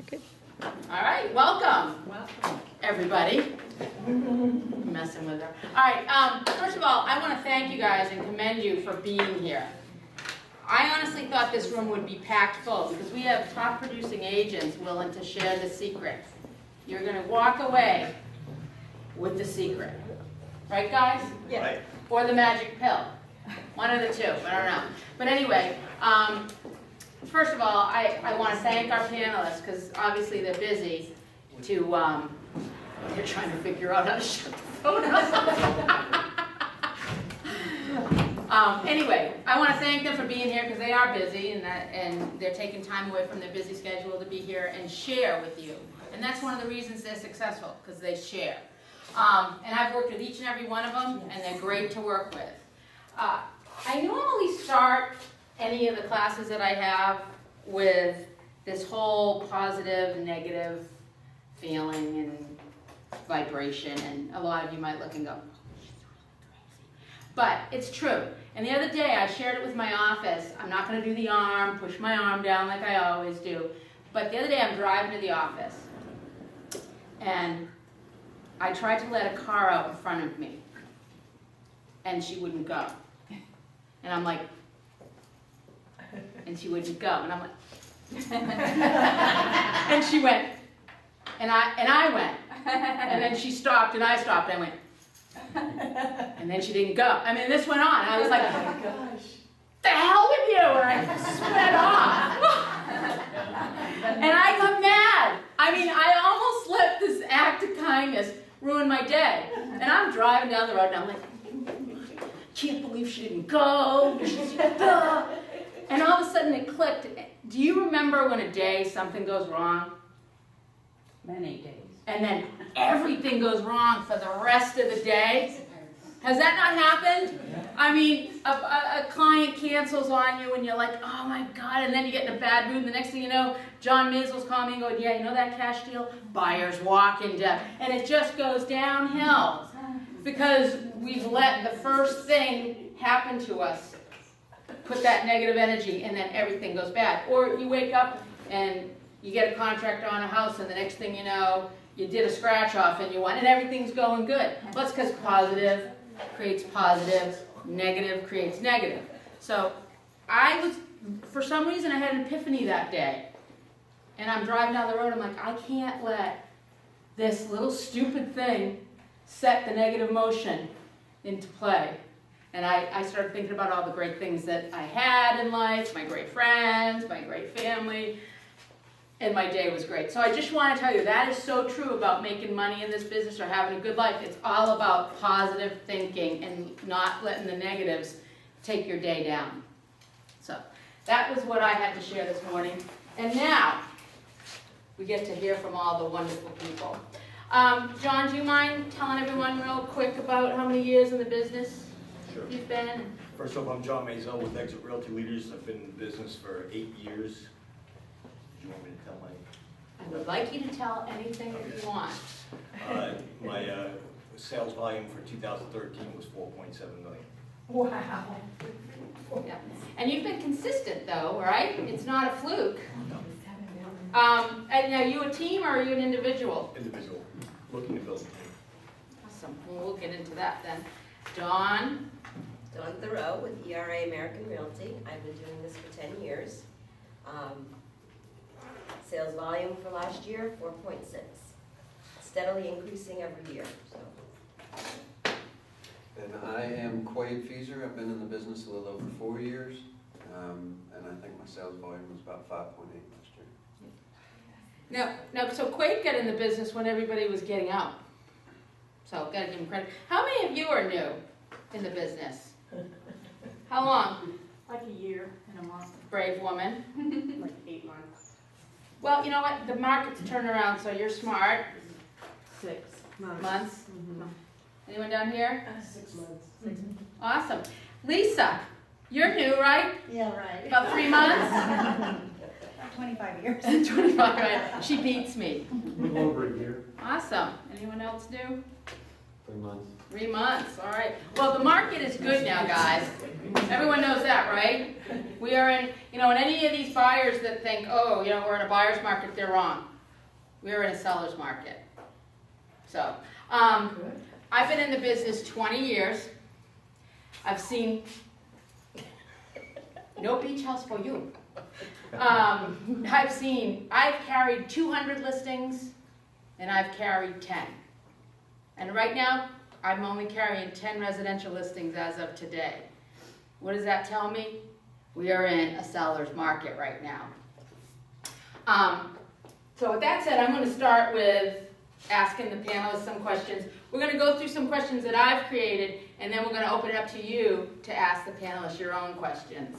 Good. All right, welcome, Welcome. everybody. Messing with her. All right, first of all, I want to thank you guys and commend you for being here. I honestly thought this room would be packed full because we have top producing agents willing to share the secret. You're going to walk away with the secret. Right, guys? Yeah. Right. Or the magic pill. One of the two, I don't know. But anyway, first of all, I want to thank our panelists because obviously they're busy they're trying to figure out how to shut the phone off. Anyway, I want to thank them for being here because they are busy and they're taking time away from their busy schedule to be here and share with you. And that's one of the reasons they're successful, because they share. And I've worked with each and every one of them, and they're great to work with. I normally start any of the classes that I have with this whole positive, negative feeling and vibration, and a lot of you might look and go, oh, she's really crazy. But it's true. And the other day I shared it with my office. I'm not going to do the arm, push my arm down like I always do. But the other day I'm driving to the office, and I tried to let a car out in front of me, and she wouldn't go. And I'm like, and she wouldn't go, and I'm like, and she went, and I went, and then she stopped, and I stopped, and I went, and then she didn't go. I mean, this went on. I was like, Oh my gosh. the hell with you, and I sped off. And I got mad. I mean, I almost let this act of kindness ruin my day. And I'm driving down the road, and I'm like, can't believe she didn't go. And all of a sudden it clicked. Do you remember when a day something goes wrong? Many days. And then everything goes wrong for the rest of the day? Has that not happened? I mean, a client cancels on you and you're like, oh my God, and then you get in a bad mood. The next thing you know, John Maisel's calling me and going, yeah, you know that cash deal? Buyers walking down. And it just goes downhill because we've let the first thing happen to us put that negative energy, and then everything goes bad. Or you wake up and you get a contract on a house, and the next thing you know, you did a scratch off and you won, and everything's going good. Well, it's because positive creates positive, negative creates negative. So for some reason, I had an epiphany that day. And I'm driving down the road, I'm like, I can't let this little stupid thing set the negative motion into play. And I started thinking about all the great things that I had in life, my great friends, my great family, and my day was great. So I just want to tell you, that is so true about making money in this business or having a good life. It's all about positive thinking and not letting the negatives take your day down. So that was what I had to share this morning. And now we get to hear from all the wonderful people. John, do you mind telling everyone real quick about how many years in the business Sure. you've been? First off, I'm John Maisel with Exit Realty Leaders. I've been in business for 8 years. Do you want me to tell I would like you to tell anything that you want. my sales volume for 2013 was 4.7 million. Wow. Yeah. And you've been consistent though, right? It's not a fluke. And are you a team or are you an individual? Individual, looking to build a team. Awesome. Well, we'll get into that then. Dawn? Dawn Theroux with ERA American Realty. I've been doing this for 10 years. Sales volume for last year, 4.6. Steadily increasing every year. So. And I am Quade. I've been in the business a little over 4 years, and I think my sales volume was about 5.8 last year. No, so Quade got in the business when everybody was getting out. So, gotta give him credit. How many of you are new in the business? How long? Like a year and a month. Brave woman. Like 8 months. Well, you know what? The market's turned around, so you're smart. 6 months. Months? Mm-hmm. Anyone down here? 6 months. Awesome. Lisa, you're new, right? Yeah, right. About 3 months? 25 years. 25, right? She beats me. A little over a year, Awesome. Anyone else new? 3 months. 3 months, all right. Well, the market is good now, guys. Everyone knows that, right? We are in, and any of these buyers that think, oh, we're in a buyer's market, they're wrong. We are in a seller's market. So, I've been in the business 20 years. I've seen, no beach house for you. I've carried 200 listings, and I've carried 10. And right now, I'm only carrying 10 residential listings as of today. What does that tell me? We are in a seller's market right now. So with that said, I'm going to start with asking the panelists some questions. We're going to go through some questions that I've created, and then we're going to open it up to you to ask the panelists your own questions.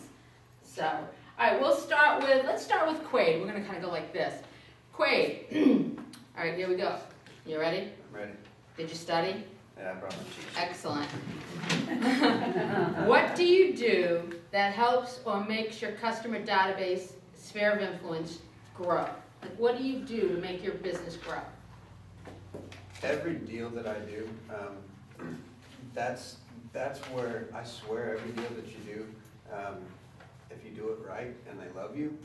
So, all right, let's start with Quade. We're going to kind of go like this. Quade, all right, here we go. You ready? I'm ready. Did you study? Yeah, I brought my cheat sheet. Excellent. What do you do that helps or makes your customer database sphere of influence grow? Like, what do you do to make your business grow? Every deal that I do, that's where I swear every deal that you do, if you do it right and they love you,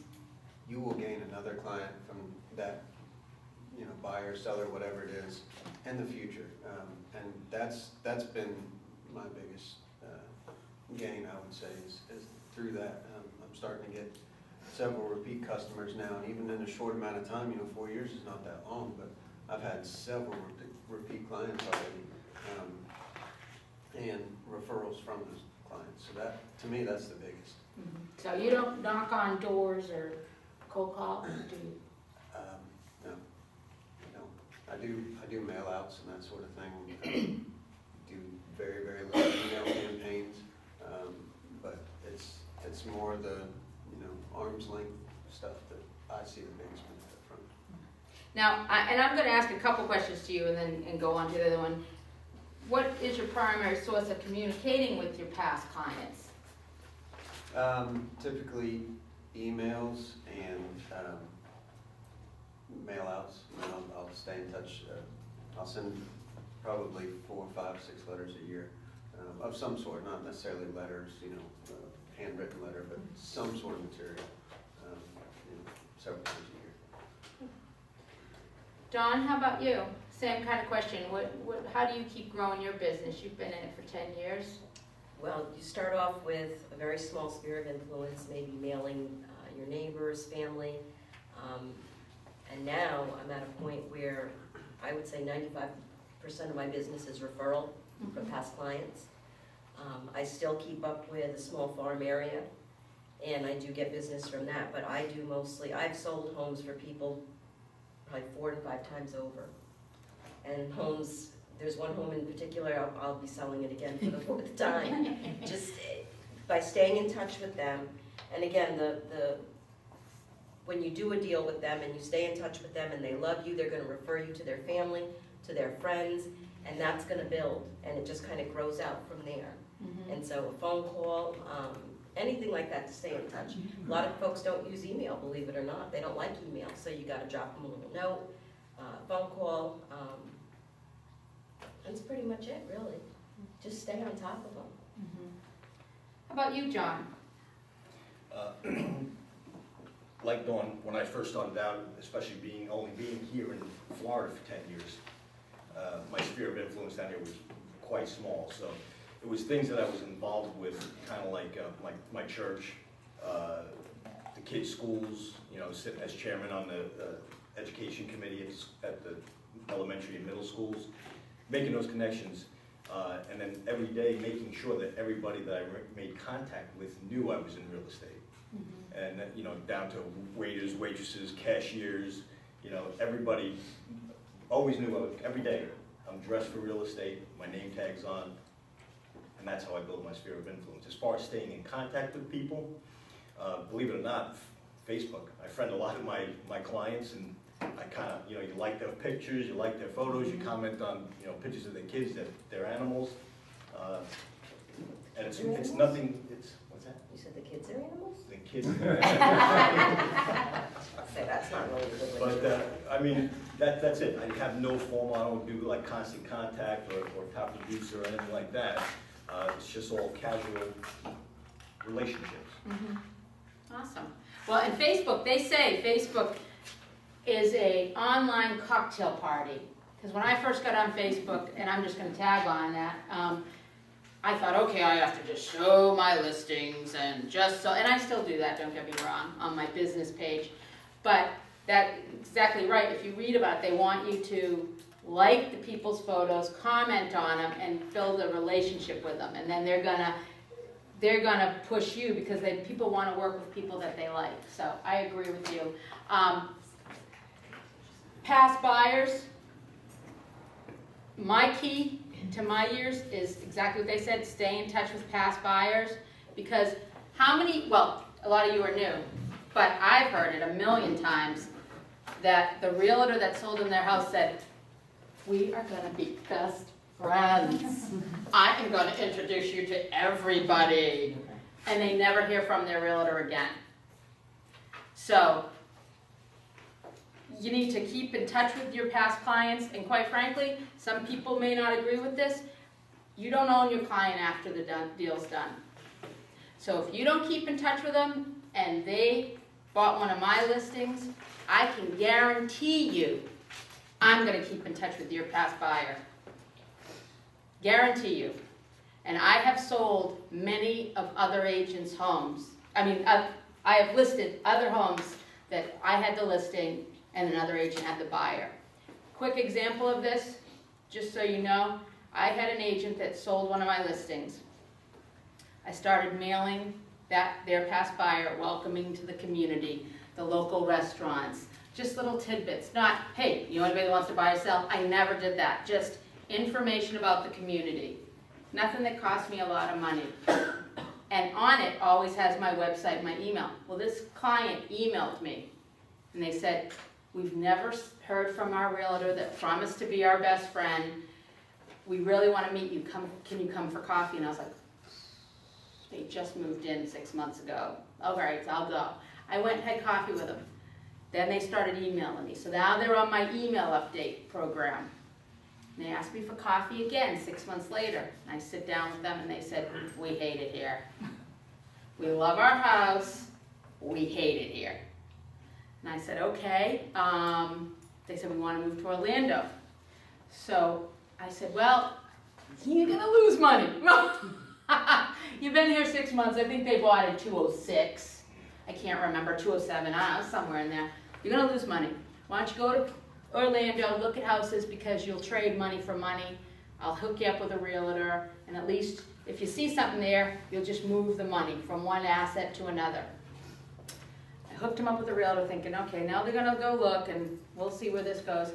you will gain another client from that, buyer, seller, whatever it is, in the future. And that's been my biggest gain, I would say, is through that. I'm starting to get several repeat customers now, and even in a short amount of time, 4 years is not that long, but I've had several repeat clients already, and referrals from those clients. So that, to me, that's the biggest. So you don't knock on doors or cold call, do you? No. I do mail outs and that sort of thing. Do very, very little email campaigns, but it's more the, arm's length stuff that I see the biggest benefit from. Now, I'm going to ask a couple questions to you and go on to the other one. What is your primary source of communicating with your past clients? Typically emails and mail outs. I'll stay in touch. I'll send probably 4, 5, 6 letters a year of some sort, not necessarily letters, handwritten letter, but some sort of material, several times a year. Don, how about you? Same kind of question. How do you keep growing your business? You've been in it for 10 years. Well, you start off with a very small sphere of influence, maybe mailing your neighbors, family, and now I'm at a point where I would say 95% of my business is referral from past clients. I still keep up with a small farm area, and I do get business from that, but I do mostly, I've sold homes for people probably 4 to 5 times over. And homes, there's one home in particular, I'll be selling it again for the 4th time. Just by staying in touch with them, and again, when you do a deal with them and you stay in touch with them and they love you, they're gonna refer you to their family, to their friends, and that's gonna build, and it just kind of grows out from there. And so a phone call, anything like that to stay in touch. A lot of folks don't use email, believe it or not. They don't like email, so you gotta drop them a little note, phone call. That's pretty much it, really. Just stay on top of them. How about you, John? Like Dawn, when I first started out, especially only being here in Florida for 10 years, my sphere of influence down here was quite small. So it was things that I was involved with, kind of like my church, the kids' schools, sitting as chairman on the education committee at the elementary and middle schools, making those connections, and then every day making sure that everybody that I made contact with knew I was in real estate. And down to waiters, waitresses, cashiers, everybody always knew every day I'm dressed for real estate, my name tag's on, and that's how I build my sphere of influence. As far as staying in contact with people, believe it or not, Facebook. I friend a lot of my clients, and I kind of, you like their pictures, you like their photos, you comment on, pictures of their kids, their animals, and it's nothing, what's that? You said the kids are animals? The kids. I'd say that's not really a good way But, to do it. I mean, that's it. I have no formal, I don't do like constant contact or top abuse or anything like that. It's just all casual relationships. Awesome. Well, and Facebook, they say Facebook is a online cocktail party. Because when I first got on Facebook, and I'm just gonna tag on that, I thought, okay, I have to just show my listings and just so, and I still do that, don't get me wrong, on my business page. But that's exactly right. If you read about it, they want you to like the people's photos, comment on them, and build a relationship with them. And then they're gonna push you because people want to work with people that they like. So I agree with you. Past buyers. My key to my years is exactly what they said, stay in touch with past buyers, because well, a lot of you are new, but I've heard it a million times that the realtor that sold them their house said, we are gonna be best friends. I am gonna introduce you to everybody. And they never hear from their realtor again. So, you need to keep in touch with your past clients, and quite frankly, some people may not agree with this. You don't own your client after the deal's done. So if you don't keep in touch with them and they bought one of my listings, I can guarantee you I'm going to keep in touch with your past buyer. Guarantee you. And I have sold many of other agents' homes. I have listed other homes that I had the listing and another agent had the buyer. Quick example of this, just so you know, I had an agent that sold one of my listings. I started mailing their past buyer, welcoming to the community, the local restaurants, just little tidbits. Not, hey, you know anybody that wants to buy or sell? I never did that. Just information about the community. Nothing that cost me a lot of money. And on it always has my website, my email. Well, this client emailed me and they said, we've never heard from our realtor that promised to be our best friend. We really want to meet you. Can you come for coffee? And I was like, they just moved in 6 months ago. All right, I'll go. I went and had coffee with them. Then they started emailing me. So now they're on my email update program. And they asked me for coffee again 6 months later. And I sit down with them and they said, we hate it here. We love our house. We hate it here. And I said, okay. They said, we want to move to Orlando. So I said, well, you're going to lose money. You've been here 6 months. I think they bought in 206. I can't remember, 207, I don't know, somewhere in there. You're going to lose money. Why don't you go to Orlando, look at houses, because you'll trade money for money. I'll hook you up with a realtor, and at least if you see something there, you'll just move the money from one asset to another. I hooked him up with a realtor thinking, okay, now they're going to go look, and we'll see where this goes.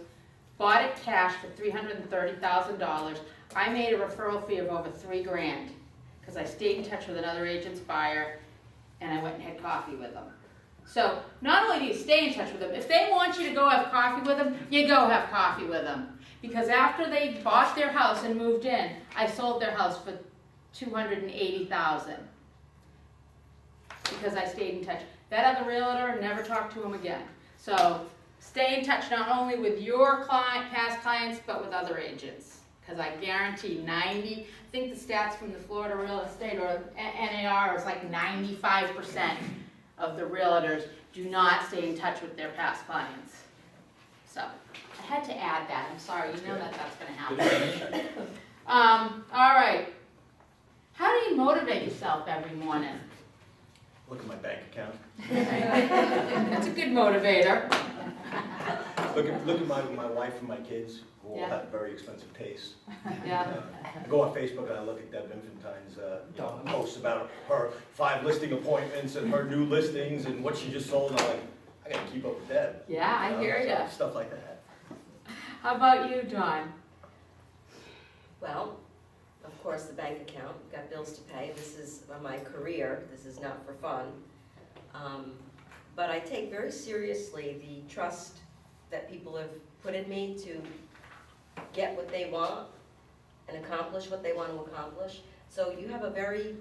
Bought it cash for $330,000. I made a referral fee of over $3,000 because I stayed in touch with another agent's buyer, and I went and had coffee with them. So not only do you stay in touch with them, if they want you to go have coffee with them, you go have coffee with them. Because after they bought their house and moved in, I sold their house for $280,000 because I stayed in touch. That other realtor, never talked to him again. So stay in touch not only with your past clients, but with other agents. Because I guarantee I think the stats from the Florida Real Estate or NAR is like 95% of the realtors do not stay in touch with their past clients. So I had to add that. I'm sorry, you know that's going to happen. All right. How do you motivate yourself every morning? Look at my bank account. That's a good motivator. Look at my wife and my kids, who all Yeah. have very expensive tastes. Yeah. I go on Facebook and I look at Deb Infantine's posts about her 5 listing appointments and her new listings and what she just sold. And I'm like, I gotta keep up with Deb. Yeah, I hear ya. Stuff like that. How about you, Dawn? Well, of course, the bank account, got bills to pay. This is my career. This is not for fun. But I take very seriously the trust that people have put in me to get what they want and accomplish what they want to accomplish. So you have a very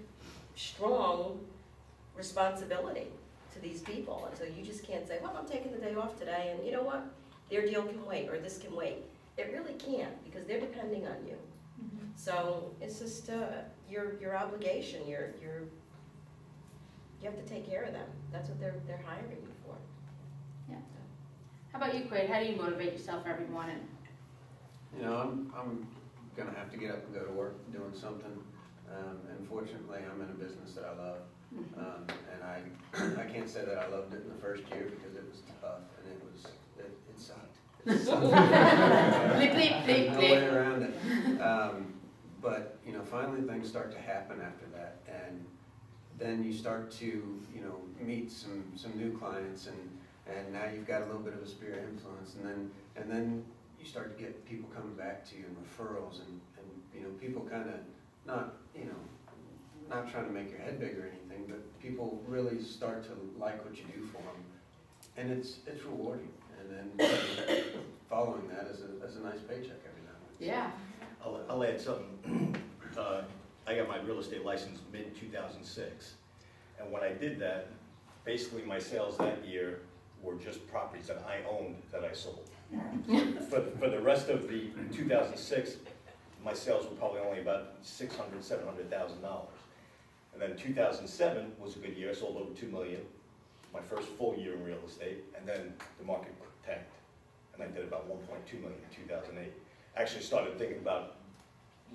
strong responsibility. to these people. And so you just can't say, well, I'm taking the day off today, and you know what? Their deal can wait, or this can wait. It really can't, because they're depending on you. So it's just your obligation. You have to take care of them. That's what they're hiring you for. Yeah. How about you, Quade? How do you motivate yourself every morning? You know, I'm gonna have to get up and go to work doing something. And fortunately, I'm in a business that I love. And I can't say that I loved it in the first year because it was tough and it sucked. It sucked. Bleep, bleep, bleep, No way bleep. around it. But, you know, finally things start to happen after that. And then you start to, you know, meet some new clients, and now you've got a little bit of a sphere of influence. And then you start to get people coming back to you and referrals, and you know, people kind of not trying to make your head big or anything, but people really start to like what you do for them, and it's rewarding. And then following that is a nice paycheck every now and then. Yeah. I'll add something. I got my real estate license mid-2006, and when I did that, basically my sales that year were just properties that I owned that I sold. For the rest of the 2006, my sales were probably only about $600,000, $700,000. And then 2007 was a good year. I sold over $2 million, my first full year in real estate. And then the market tanked, and I did about $1.2 million in 2008. Actually started thinking about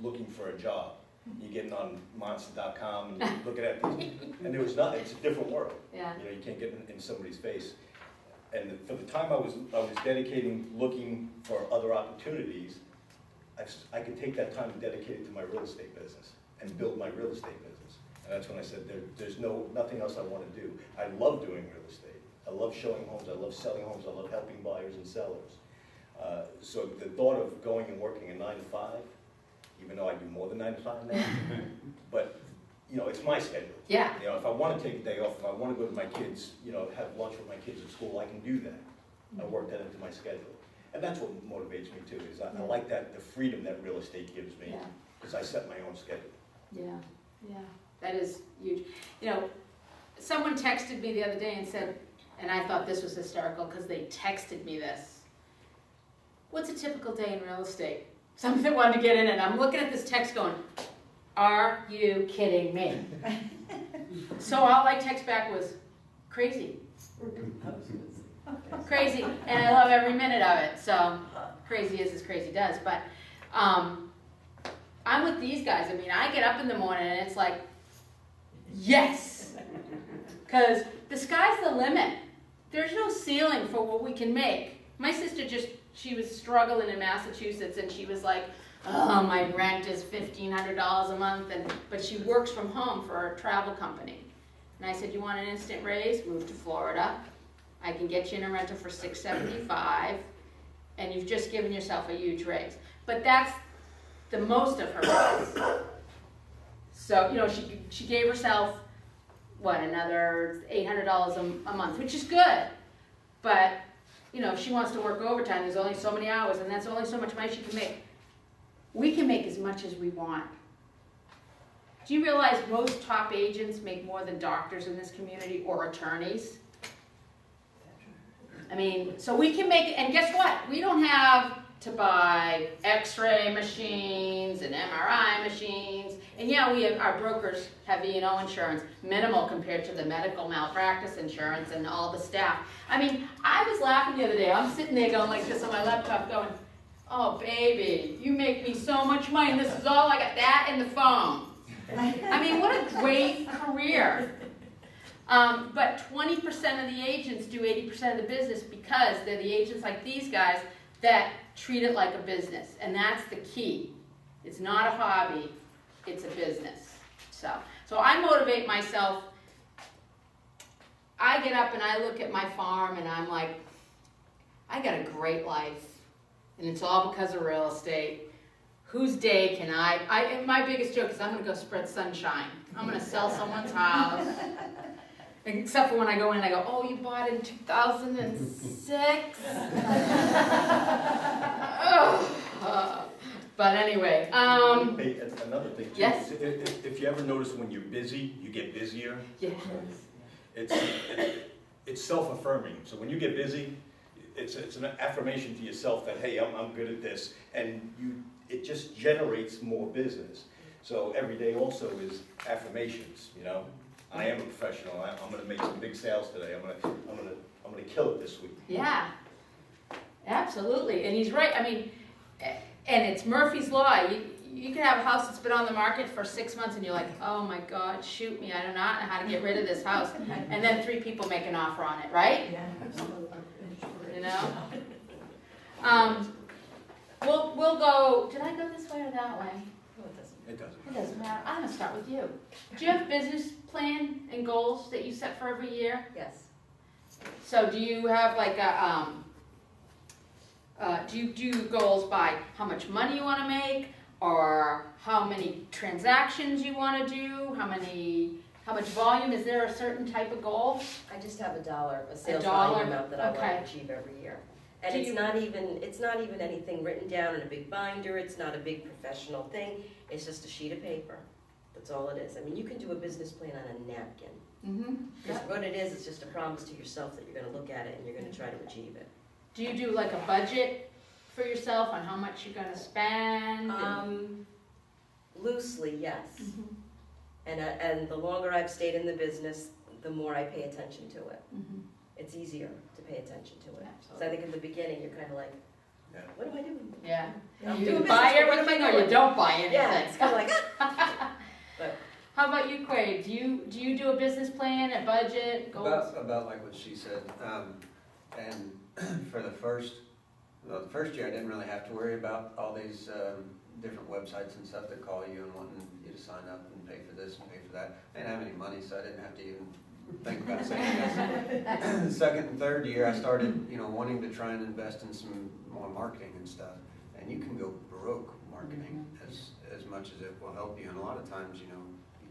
looking for a job. You're getting on monster.com and you're looking at these, and there was nothing. It's a different world. Yeah. You know, you can't get in somebody's face. And for the time I was dedicating, looking for other opportunities, I could take that time and dedicate it to my real estate business and build my real estate business. And that's when I said, there's nothing else I want to do. I love doing real estate. I love showing homes. I love selling homes. I love helping buyers and sellers. So the thought of going and working a 9 to 5, even though I do more than 9 to 5 now, but you know, it's my schedule. Yeah. You know, if I want to take a day off, if I want to go to my kids, you know, have lunch with my kids at school, I can do that. I work that into my schedule. And that's what motivates me too, is I like that, the freedom that real estate gives me, Yeah. because I set my own schedule. Yeah. Yeah. That is huge. You know, someone texted me the other day and said, and I thought this was hysterical because they texted me this. What's a typical day in real estate? Somebody that wanted to get in it. I'm looking at this text going, are you kidding me? So all I text back was, crazy. Crazy. And I love every minute of it. So crazy is as crazy does. But I'm with these guys. I mean, I get up in the morning and it's like, yes. Because the sky's the limit. There's no ceiling for what we can make. My sister she was struggling in Massachusetts, and she was like, oh, my rent is $1,500 a month, but she works from home for a travel company. And I said, you want an instant raise? Move to Florida. I can get you in a rental for $675, and you've just given yourself a huge raise. But that's the most of her raise. So, you know, she gave herself, another $800 a month, which is good. But, you know, if she wants to work overtime, there's only so many hours, and that's only so much money she can make. We can make as much as we want. Do you realize most top agents make more than doctors in this community or attorneys? I mean, so we can make, and guess what? We don't have to buy x-ray machines and MRI machines. And yeah, our brokers have E&O insurance, minimal compared to the medical malpractice insurance and all the staff. I mean, I was laughing the other day. I'm sitting there going like this on my laptop going, oh baby, you make me so much money, and this is all I got, that and the phone. I mean, what a great career. But 20% of the agents do 80% of the business because they're the agents like these guys that treat it like a business. And that's the key. It's not a hobby, it's a business. So I motivate myself. I get up and I look at my farm and I'm like, I got a great life. And it's all because of real estate. Whose day can my biggest joke is I'm going to go spread sunshine. I'm going to sell someone's house. Except for when I go in and I go, oh, you bought in 2006? But anyway. Hey, another thing too, Yes? is if you ever notice when you're busy, you get busier. Yes. it's self-affirming. So when you get busy, it's an affirmation to yourself that, hey, I'm good at this, and it just generates more business. So every day also is affirmations, you know. I am a professional. I'm going to make some big sales today. I'm going to kill it this week. Yeah, absolutely, and he's right. I mean, and it's Murphy's Law. You can have a house that's been on the market for 6 months and you're like, oh my God, shoot me, I do not know how to get rid of this house. And then 3 people make an offer on it, right? Yeah. You know? We'll go, did I go this way or that way? No, it doesn't. It doesn't. It doesn't matter, I'm gonna start with you. Do you have business plan and goals that you set for every year? Yes. So do you have like a, do you do goals by how much money you wanna make? Or how many transactions you want to do, how much volume, is there a certain type of goal? I just have a sales dollar? volume amount that I want Okay. to achieve every year. And Do it's you- not even anything written down in a big binder, it's not a big professional thing, it's just a sheet of paper. That's all it is. I mean, you can do a business plan on a napkin. Mm-hmm. Because what it is, it's just a promise to yourself that you're gonna look at it and you're gonna try to achieve it. Do you do like a budget for yourself on how much you're gonna spend? Loosely, yes. Mhm. And the longer I've stayed in the business, the more I pay attention to it. Mhm. It's easier to pay attention to it. So Absolutely. I think in the beginning, you're kind of like, Yeah. what am I doing? Yeah. I'm You doing business, buy but what am I everything or you doing? don't buy anything? Yeah, it's kind of like, How about you, Quade? Do you do a business plan, a budget, goals? About like what she said, and for the first year, I didn't really have to worry about all these different websites and stuff that call you and wanting you to sign up and pay for this and pay for that. I didn't have any money, so I didn't have to even think about saying yes. The second and third year, I started, wanting to try and invest in some more marketing and stuff. And you can go broke marketing as much as it will help you. And a lot of times, you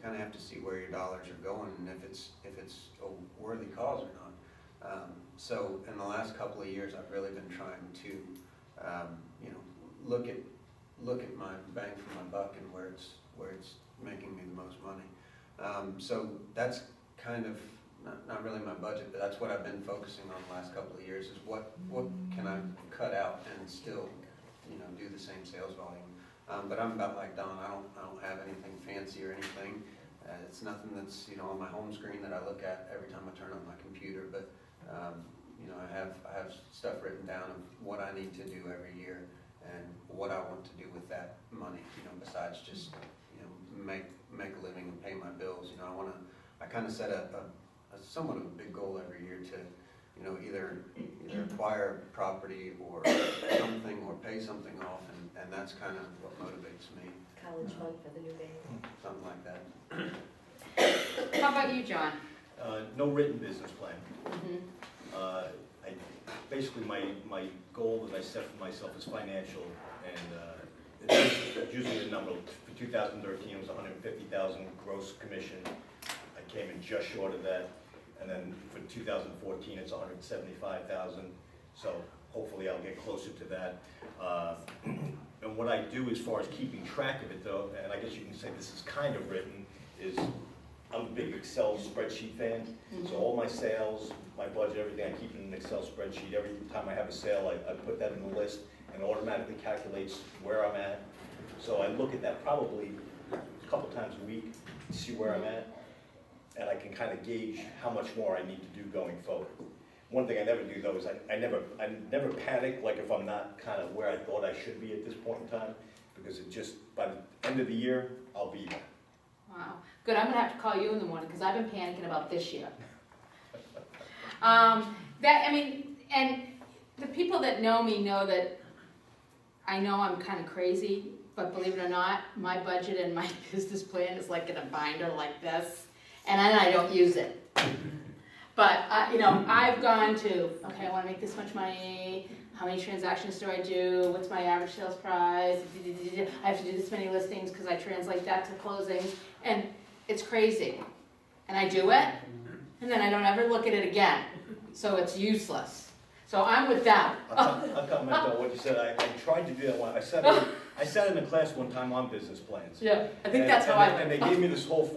kind of have to see where your dollars are going and if it's a worthy cause or not. So in the last couple of years, I've really been trying to, look at my bang for my buck and where it's making me the most money. So that's kind of not really my budget, but that's what I've been focusing on the last couple of years is what can I cut out and still, do the same sales volume. But I'm about like Don. I don't have anything fancy or anything. It's nothing that's on my home screen that I look at every time I turn on my computer. But I have stuff written down of what I need to do every year and what I want to do with that money. Besides just make a living and pay my bills. I kind of set a somewhat of a big goal every year to either acquire property or something or pay something off, and that's kind of what motivates me. college fund for the new baby. Something like that. How about you, John? No written business plan. Mhm. Basically my goal that I set for myself is financial, and it's usually the number. For 2013, it was 150,000 gross commission. I came in just short of that. And then for 2014, it's 175,000. So hopefully I'll get closer to that. And what I do as far as keeping track of it, though, and I guess you can say this is kind of written, is I'm a big Excel spreadsheet fan. So all my sales, my budget, everything, I keep in an Excel spreadsheet. Every time I have a sale, I put that in the list and it automatically calculates where I'm at. So I look at that probably a couple times a week to see where I'm at. And I can kind of gauge how much more I need to do going forward. One thing I never do though is I never panic like if I'm not kind of where I thought I should be at this point in time, because it just, by the end of the year, I'll be there. Wow. Good, I'm gonna have to call you in the morning, because I've been panicking about this year. And the people that know me know that I know I'm kind of crazy, but believe it or not, my budget and my business plan is like in a binder like this, and then I don't use it. But, I've gone to, okay, I wanna make this much money, how many transactions do I do, what's my average sales price, I have to do this many listings because I translate that to closings, and it's crazy. And I do it, and then I don't ever look at it again, so it's useless. So I'm with them. I'll comment on what you said. I tried to do that one. I sat in a class one time on business plans. Yeah, I think And- that's how and I they- And went. they gave me this whole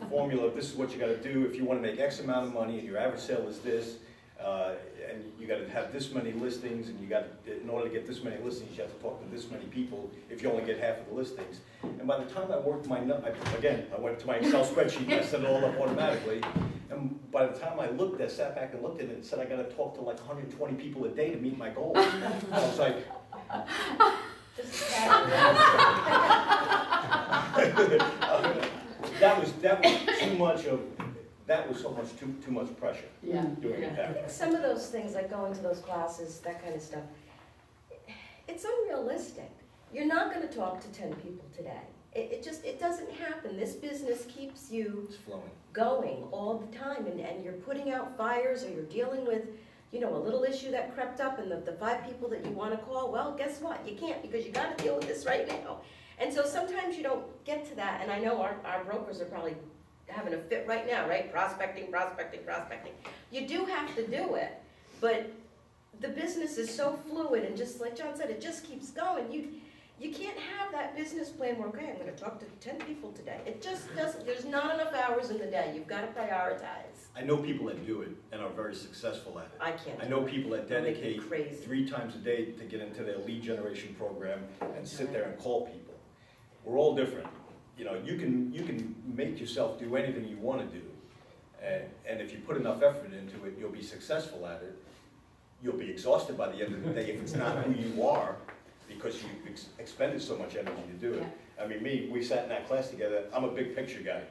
formula of this is what you gotta do if you wanna make X amount of money and your average sale is this. And you gotta have this many listings and you gotta, in order to get this many listings, you have to talk to this many people if you only get half of the listings. And by the time I worked I went to my Excel spreadsheet and I set it all up automatically. And by the time I sat back and looked at it, it said I gotta talk to like 120 people a day to meet my goal. I was like, that was too much pressure Yeah. doing it that way. Some of those things, like going to those classes, that kind of stuff, it's unrealistic. You're not gonna talk to 10 people today. It doesn't happen. This business keeps you It's flowing. going all the time, and you're putting out fires, or you're dealing with, a little issue that crept up, and the 5 people that you wanna call, well, guess what? You can't, because you gotta deal with this right now. And so sometimes you don't get to that, and I know our brokers are probably having a fit right now, right? Prospecting. You do have to do it, but the business is so fluid, and just like John said, it just keeps going. You can't have that business plan where, okay, I'm gonna talk to 10 people today. It just doesn't, there's not enough hours in the day. You've gotta prioritize. I know people that do it and are very successful at it. I can't. I know people that It'll make me dedicate crazy. 3 times a day to get into their lead generation program and sit there and call people. We're all different. You can make yourself do anything you want to do, and if you put enough effort into it, you'll be successful at it. You'll be exhausted by the end of the day if it's not who you are, because you expended so much energy to do it. Yeah. I mean, we sat in that class together. I'm a big picture guy.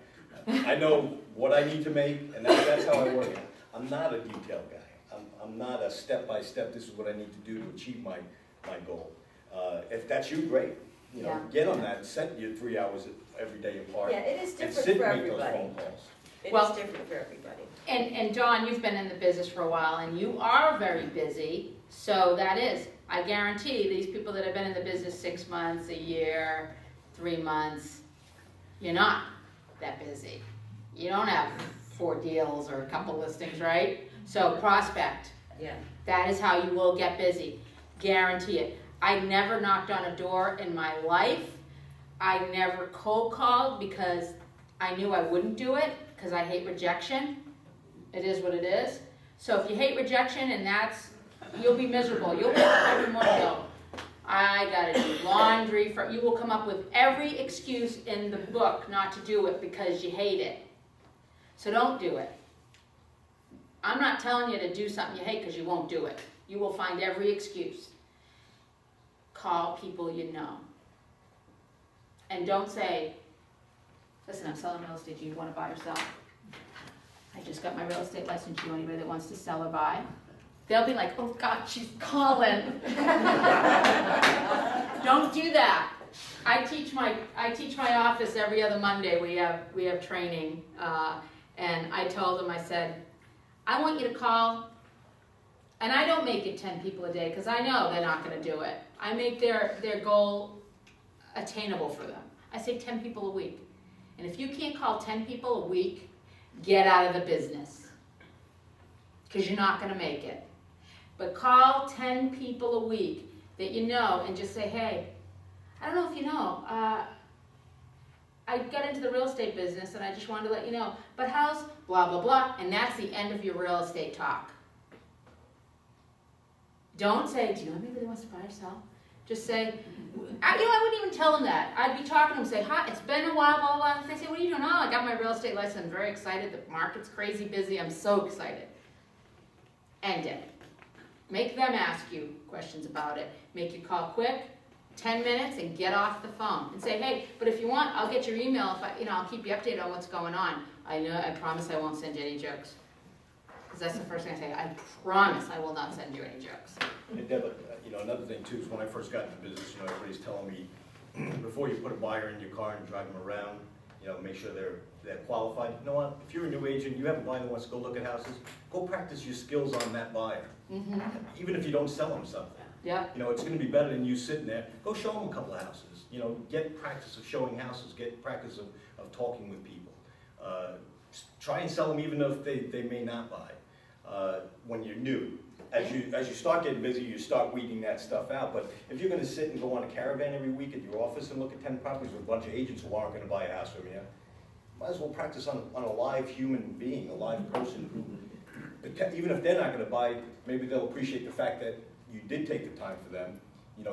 I know what I need to make, and that's how I work it. I'm not a detail guy. I'm not a step-by-step, this is what I need to do to achieve my goal. If that's you, great. Yeah. Get on that, set your 3 hours every day apart. Yeah, it is And different sit for and make those everybody. phone calls. It Well- is different for everybody. And Dawn, you've been in the business for a while, and you are very busy, so that is, I guarantee these people that have been in the business 6 months, a year, 3 months, you're not that busy. You don't have 4 deals or a couple listings, right? So prospect, Yeah. that is how you will get busy, guarantee it. I never knocked on a door in my life. I never cold called because I knew I wouldn't do it, because I hate rejection. It is what it is. So if you hate rejection, and you'll be miserable. You'll get up every morning and go, I gotta do laundry you will come up with every excuse in the book not to do it because you hate it. So don't do it. I'm not telling you to do something you hate because you won't do it. You will find every excuse. Call people you know. And don't say, listen, I'm selling real estate, do you want to buy or sell? I just got my real estate license, do you know anybody that wants to sell or buy? They'll be like, oh God, she's calling. Don't do that. I teach my office every other Monday, we have training, and I told them, I said, I want you to call, and I don't make it 10 people a day, because I know they're not gonna do it. I make their goal attainable for them. I say 10 people a week. And if you can't call 10 people a week, get out of the business, because you're not gonna make it. But call 10 people a week that you know and just say, hey, I don't know if you know, I got into the real estate business and I just wanted to let you know, but how's blah, blah, blah, and that's the end of your real estate talk. Don't say, do you know anybody that wants to buy or sell? Just say, I wouldn't even tell them that. I'd be talking to them, say, hi, it's been a while, blah, blah, blah. They say, what are you doing? Oh, I got my real estate license, I'm very excited, the market's crazy busy, I'm so excited. End it. Make them ask you questions about it. Make your call quick, 10 minutes, and get off the phone. And say, hey, but if you want, I'll get your email, I'll keep you updated on what's going on. I promise I won't send you any jokes. Because that's the first thing I say, I promise I will not send you any jokes. And Deb, another thing too is when I first got into business, everybody's telling me, before you put a buyer in your car and drive them around, make sure they're qualified. You know what? If you're a new agent, you have a buyer that wants to go look at houses, go practice your skills on that buyer. Mm-hmm. Even if you don't sell them something. Yeah. It's gonna be better than you sitting there. Go show them a couple of houses. Get practice of showing houses, get practice of talking with people. Try and sell them even if they may not buy. when you're new. As you start getting busy, you start weeding that stuff out. But if you're gonna sit and go on a caravan every week at your office and look at 10 properties with a bunch of agents who aren't gonna buy a house from you, might as well practice on a live human being, a live person who, even if they're not gonna buy, maybe they'll appreciate the fact that you did take the time for them,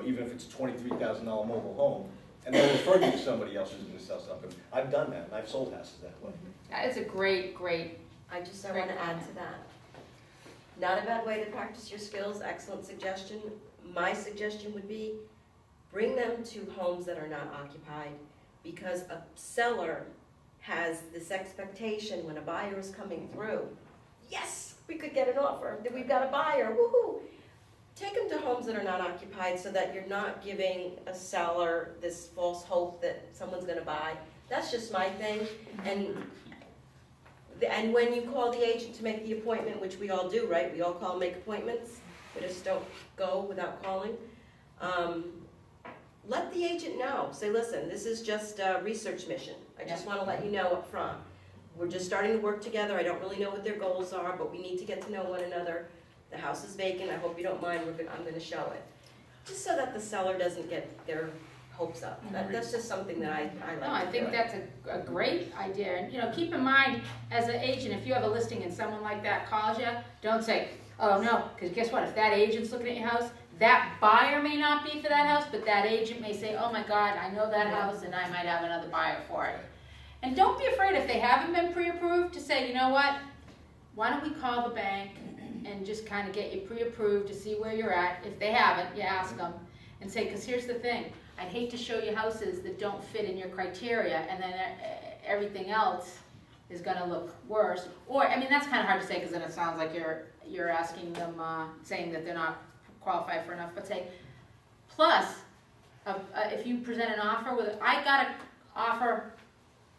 even if it's a $23,000 mobile home, and they'll refer you to somebody else who's gonna sell something. I've done that, and I've sold houses that way. That is a great, I want to add to that. Not a bad way to practice your skills, excellent suggestion. My suggestion would be, bring them to homes that are not occupied, because a seller has this expectation when a buyer is coming through, yes, we could get an offer, that we've got a buyer, woohoo. Take them to homes that are not occupied so that you're not giving a seller this false hope that someone's gonna buy. That's just my thing. And when you call the agent to make the appointment, which we all do, right? We all call, make appointments. We just don't go without calling. Let the agent know. Say, listen, this is just a research mission. I just want to let you know up front. We're just starting to work together. I don't really know what their goals are, but we need to get to know one another. The house is vacant. I hope you don't mind. I'm going to show it. Just so that the seller doesn't get their hopes up. That's just something that I like. No, I think that's a great idea. And keep in mind, as an agent, if you have a listing and someone like that calls you, don't say, oh no, because guess what? If that agent's looking at your house, that buyer may not be for that house, but that agent may say, oh my God, I know that house and I might have another buyer for it. And don't be afraid if they haven't been pre-approved to say, you know what? Why don't we call the bank and just kind of get you pre-approved to see where you're at. If they haven't, you ask them and say, because here's the thing, I'd hate to show you houses that don't fit in your criteria and then everything else is gonna look worse. Or, I mean, that's kind of hard to say because then it sounds like you're asking them, saying that they're not qualified for enough, but say, plus, if you present an offer with, I got an offer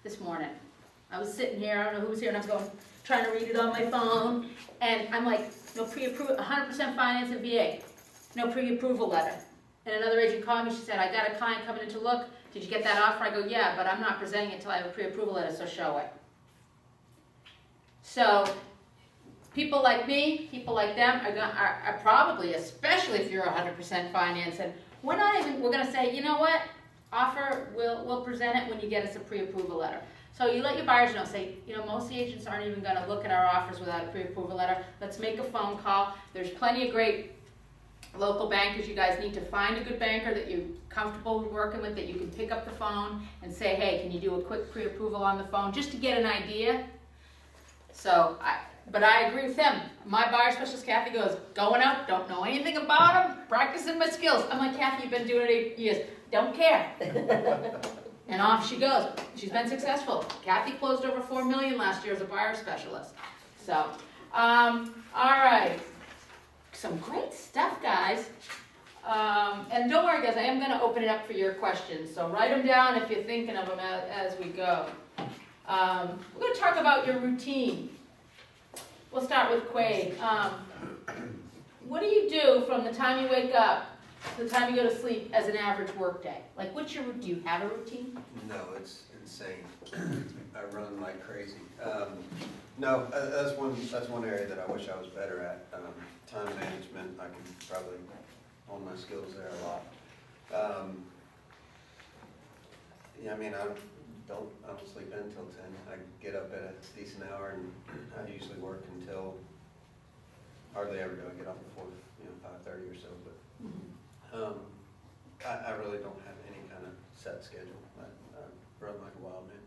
this morning. I was sitting here, I don't know who was here, and I was going, trying to read it on my phone, and I'm like, no pre-approval, 100% finance and VA, no pre-approval letter. And another agent called me, she said, I got a client coming in to look, did you get that offer? I go, yeah, but I'm not presenting it until I have a pre-approval letter, so show it. So, people like me, people like them are probably, especially if you're 100% finance, and we're gonna say, you know what, offer, we'll present it when you get us a pre-approval letter. So you let your buyers know, say, most of the agents aren't even gonna look at our offers without a pre-approval letter. Let's make a phone call. There's plenty of great local bankers. You guys need to find a good banker that you're comfortable working with, that you can pick up the phone and say, hey, can you do a quick pre-approval on the phone, just to get an idea. So, but I agree with them. My buyer specialist, Kathy, goes, going out, don't know anything about them, practicing my skills. I'm like, Kathy, you've been doing it 8 years. Don't care. And off she goes. She's been successful. Kathy closed over $4 million last year as a buyer specialist. So, all right. Some great stuff, guys. And don't worry, guys, I am going to open it up for your questions. So write them down if you're thinking of them as we go. We're going to talk about your routine. We'll start with Quade. What do you do from the time you wake up to the time you go to sleep as an average work day? Like, what's your routine? Do you have a routine? No, it's insane. I run like crazy. No, that's one area that I wish I was better at. Time management, I can probably hone my skills there a lot. Yeah, I mean, I don't sleep in until 10. I get up at a decent hour, and I usually work until hardly ever do I get up before 5:30 or so. But I really don't have any kind of set schedule. I run like a wild man.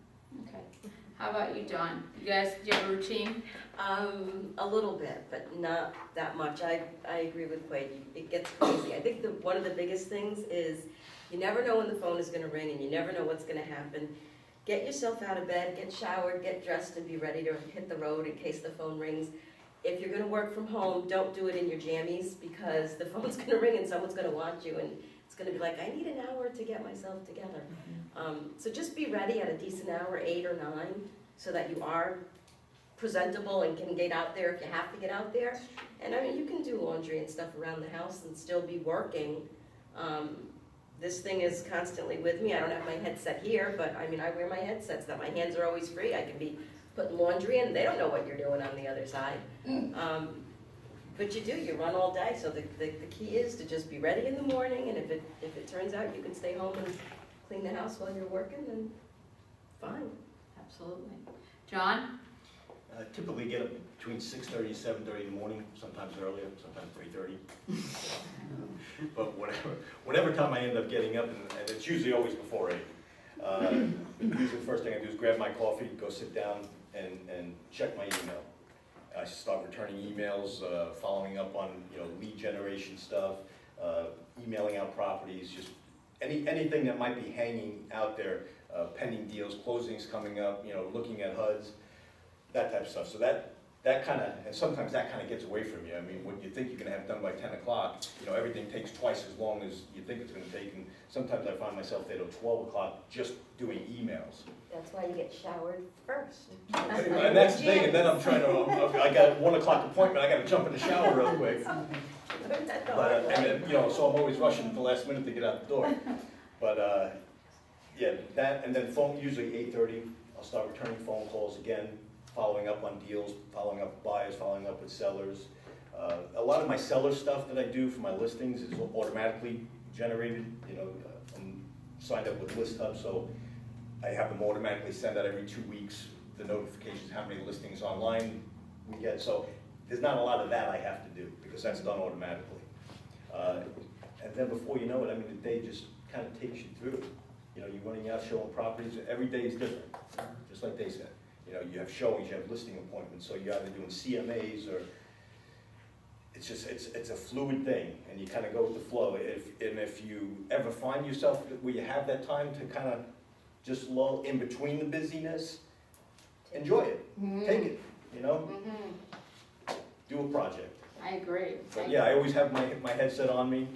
Okay. How about you, Dawn? You guys, do you have a routine? A little bit, but not that much. I agree with Quade. It gets crazy. I think one of the biggest things is you never know when the phone is going to ring, and you never know what's going to happen. Get yourself out of bed, get showered, get dressed, and be ready to hit the road in case the phone rings. If you're going to work from home, don't do it in your jammies, because the phone's going to ring and someone's going to want you, and it's going to be like, I need an hour to get myself together. So just be ready at a decent hour, 8 or 9, so that you are presentable and can get out there if you have to get out there. And I mean, you can do laundry and stuff around the house and still be working. This thing is constantly with me. I don't have my headset here, but I mean, I wear my headset so that my hands are always free. I can be putting laundry in, they don't know what you're doing on the other side. But you run all day, so the key is to just be ready in the morning, and if it turns out you can stay home and clean the house while you're working, then fine. Absolutely. John? I typically get up between 6:30 and 7:30 in the morning, sometimes earlier, sometimes 3:30. But whatever time I end up getting up, and it's usually always before 8. Usually the first thing I do is grab my coffee, go sit down, and check my email. I start returning emails, following up on lead generation stuff, emailing out properties, just anything that might be hanging out there, pending deals, closings coming up, looking at HUDs, that type of stuff. So that kind of, and sometimes that kind of gets away from you. I mean, what you think you're going to have done by 10 o'clock, everything takes twice as long as you think it's going to take, and sometimes I find myself there till 12 o'clock just doing emails. That's why you get showered first. And that's the thing, and then I'm trying to, I got a 1 o'clock appointment, I got to jump in the shower real quick. But, and then, so I'm always rushing at the last minute to get out the door. But, yeah, that, and then phone, usually 8:30, I'll start returning phone calls again, following up on deals, following up with buyers, following up with sellers. A lot of my seller stuff that I do for my listings is automatically generated, I'm signed up with List Hub, so I have them automatically send out every 2 weeks the notifications, how many listings online we get. So there's not a lot of that I have to do because that's done automatically. And then before you know it, I mean, the day just kind of takes you through. You're running out showing properties. Every day is different, just like they said. You have showings, you have listing appointments, so you're either doing CMAs or it's a fluid thing, and you kind of go with the flow. If you ever find yourself where you have that time to kind of just lull in between the busyness, enjoy it, take it, do a project. I agree. But yeah, I always have my headset on me,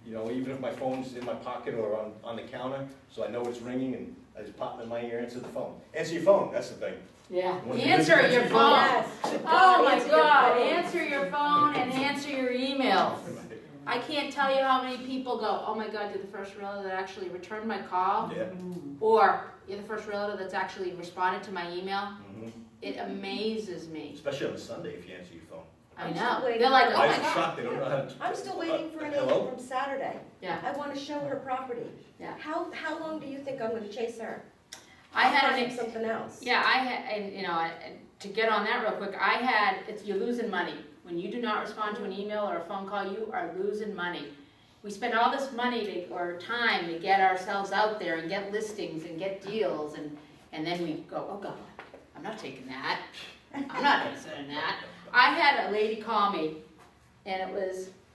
even if my phone's in my pocket or on the counter, so I know it's ringing, and I just pop in my ear, answer the phone. Answer your phone, that's the thing. Yeah. When you Answer visit- your phone. Yes. Oh my Answer your God, phone. answer your phone and answer your emails. I can't tell you how many people go, oh my God, you're the first realtor that actually returned my call. Yeah. Or you're the first realtor that's actually responded to my email. Mhm. It amazes me. Especially on a Sunday if you answer your phone. I I'm know. still waiting They're like, for- oh I my was God. shocked, they don't know how to. I'm still waiting for an hello? agent from Saturday. Yeah. I want to show her property. Yeah. How long do you think I'm going to chase her? I had Find an, something else. yeah, I had, and to get on that real quick, you're losing money. When you do not respond to an email or a phone call, you are losing money. We spend all this money or time to get ourselves out there and get listings and get deals, and then we go, oh God, I'm not taking that. I'm not considering that. I had a lady call me, and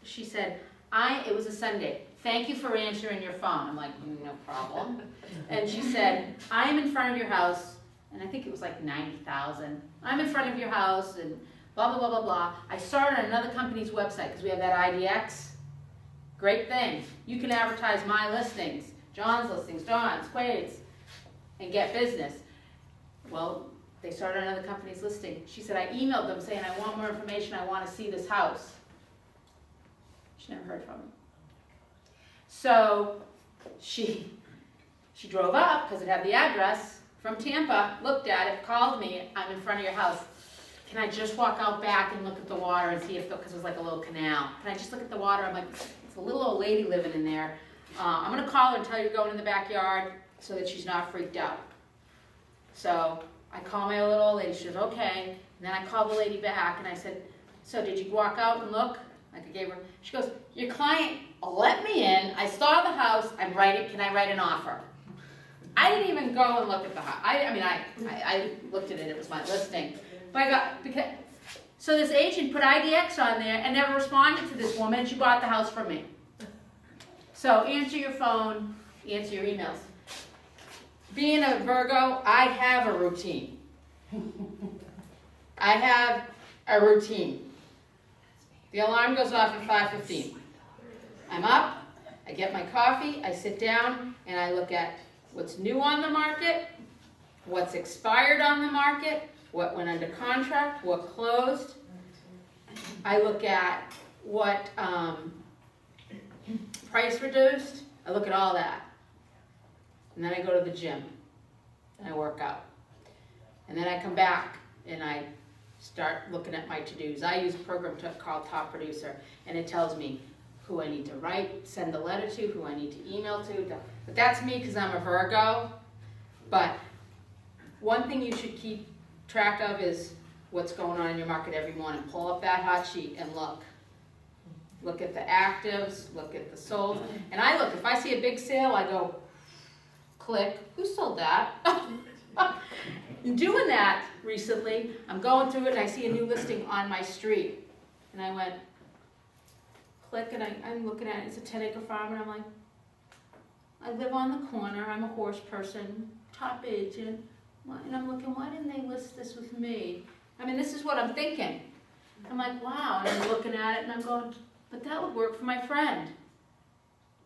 she said, it was a Sunday. Thank you for answering your phone. I'm like, no problem. And she said, I'm in front of your house, and I think it was like 90,000. I'm in front of your house, and blah, blah, blah, blah, blah. I saw it on another company's website, because we have that IDX. Great thing. You can advertise my listings, John's listings, Dawn's, Quade's, and get business. Well, they started another company's listing. She said, I emailed them saying, I want more information, I want to see this house. She never heard from me. So she drove up, because it had the address, from Tampa, looked at it, called me, I'm in front of your house. Can I just walk out back and look at the water and see if, because it was like a little canal. Can I just look at the water? I'm like, it's a little old lady living in there. I'm going to call her and tell her you're going in the backyard so that she's not freaked out. So I call my little old lady, she says, okay. And then I called the lady back and I said, so did you walk out and look? Like I gave her, she goes, your client let me in, I saw the house, can I write an offer? I didn't even go and look at the house. I looked at it, it was my listing. But so this agent put IDX on there and never responded to this woman, and she bought the house from me. So answer your phone, answer your emails. Being a Virgo, I have a routine. I have a routine. The alarm goes off at 5:15. I'm up, I get my coffee, I sit down, and I look at what's new on the market, what's expired on the market, what went under contract, what closed. I look at what price reduced. I look at all that. And then I go to the gym and I work out. And then I come back and I start looking at my to-dos. I use a program called Top Producer, and it tells me who I need to write, send a letter to, who I need to email to. But that's me because I'm a Virgo. But one thing you should keep track of is what's going on in your market every morning. Pull up that hot sheet and look. Look at the actives, look at the sold. And I look, if I see a big sale, I go, click, who sold that? In doing that recently, I'm going through it and I see a new listing on my street. And I went, click, and I'm looking at it, it's a 10-acre farm, and I'm like, I live on the corner, I'm a horse person, top agent, and I'm looking, why didn't they list this with me? I mean, this is what I'm thinking. I'm like, wow, and I'm looking at it and I'm going, but that would work for my friend.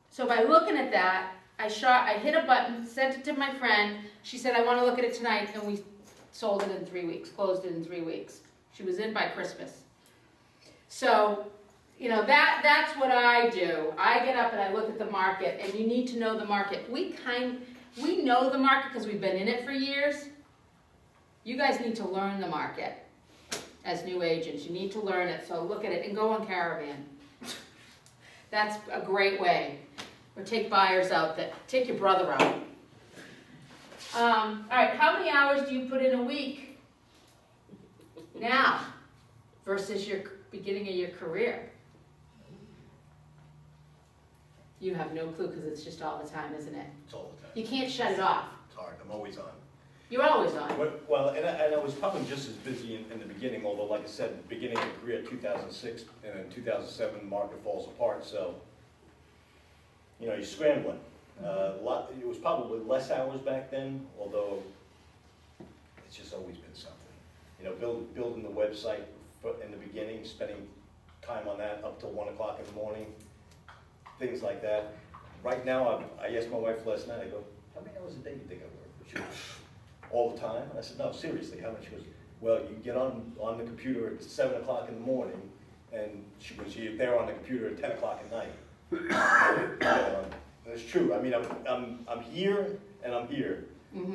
So by looking at that, I hit a button, sent it to my friend. She said, I want to look at it tonight, and we sold it in 3 weeks, closed it in 3 weeks. She was in by Christmas. So, you know, that's what I do. I get up and I look at the market, and you need to know the market. We know the market because we've been in it for years. You guys need to learn the market as new agents. You need to learn it, so look at it and go on Caravan. That's a great way. Or take buyers out, take your brother out. All right, how many hours do you put in a week now versus your beginning of your career? You have no clue because it's just all the time, isn't it? It's all the time. You can't shut it off. It's hard, I'm always on. You're always on. Well, and I was probably just as busy in the beginning, although like I said, beginning of career 2006 and then 2007, the market falls apart, so, you know, you're scrambling. It was probably less hours back then, although it's just always been something. You know, building the website in the beginning, spending time on that up till 1 o'clock in the morning, things like that. Right now, I asked my wife last night, I go, how many hours a day do you think I work? She goes, all the time? And I said, no, seriously, how much? She goes, well, you get on the computer at 7 o'clock in the morning, and she goes, you're there on the computer at 10 o'clock at night. It's true. I mean, I'm here and I'm here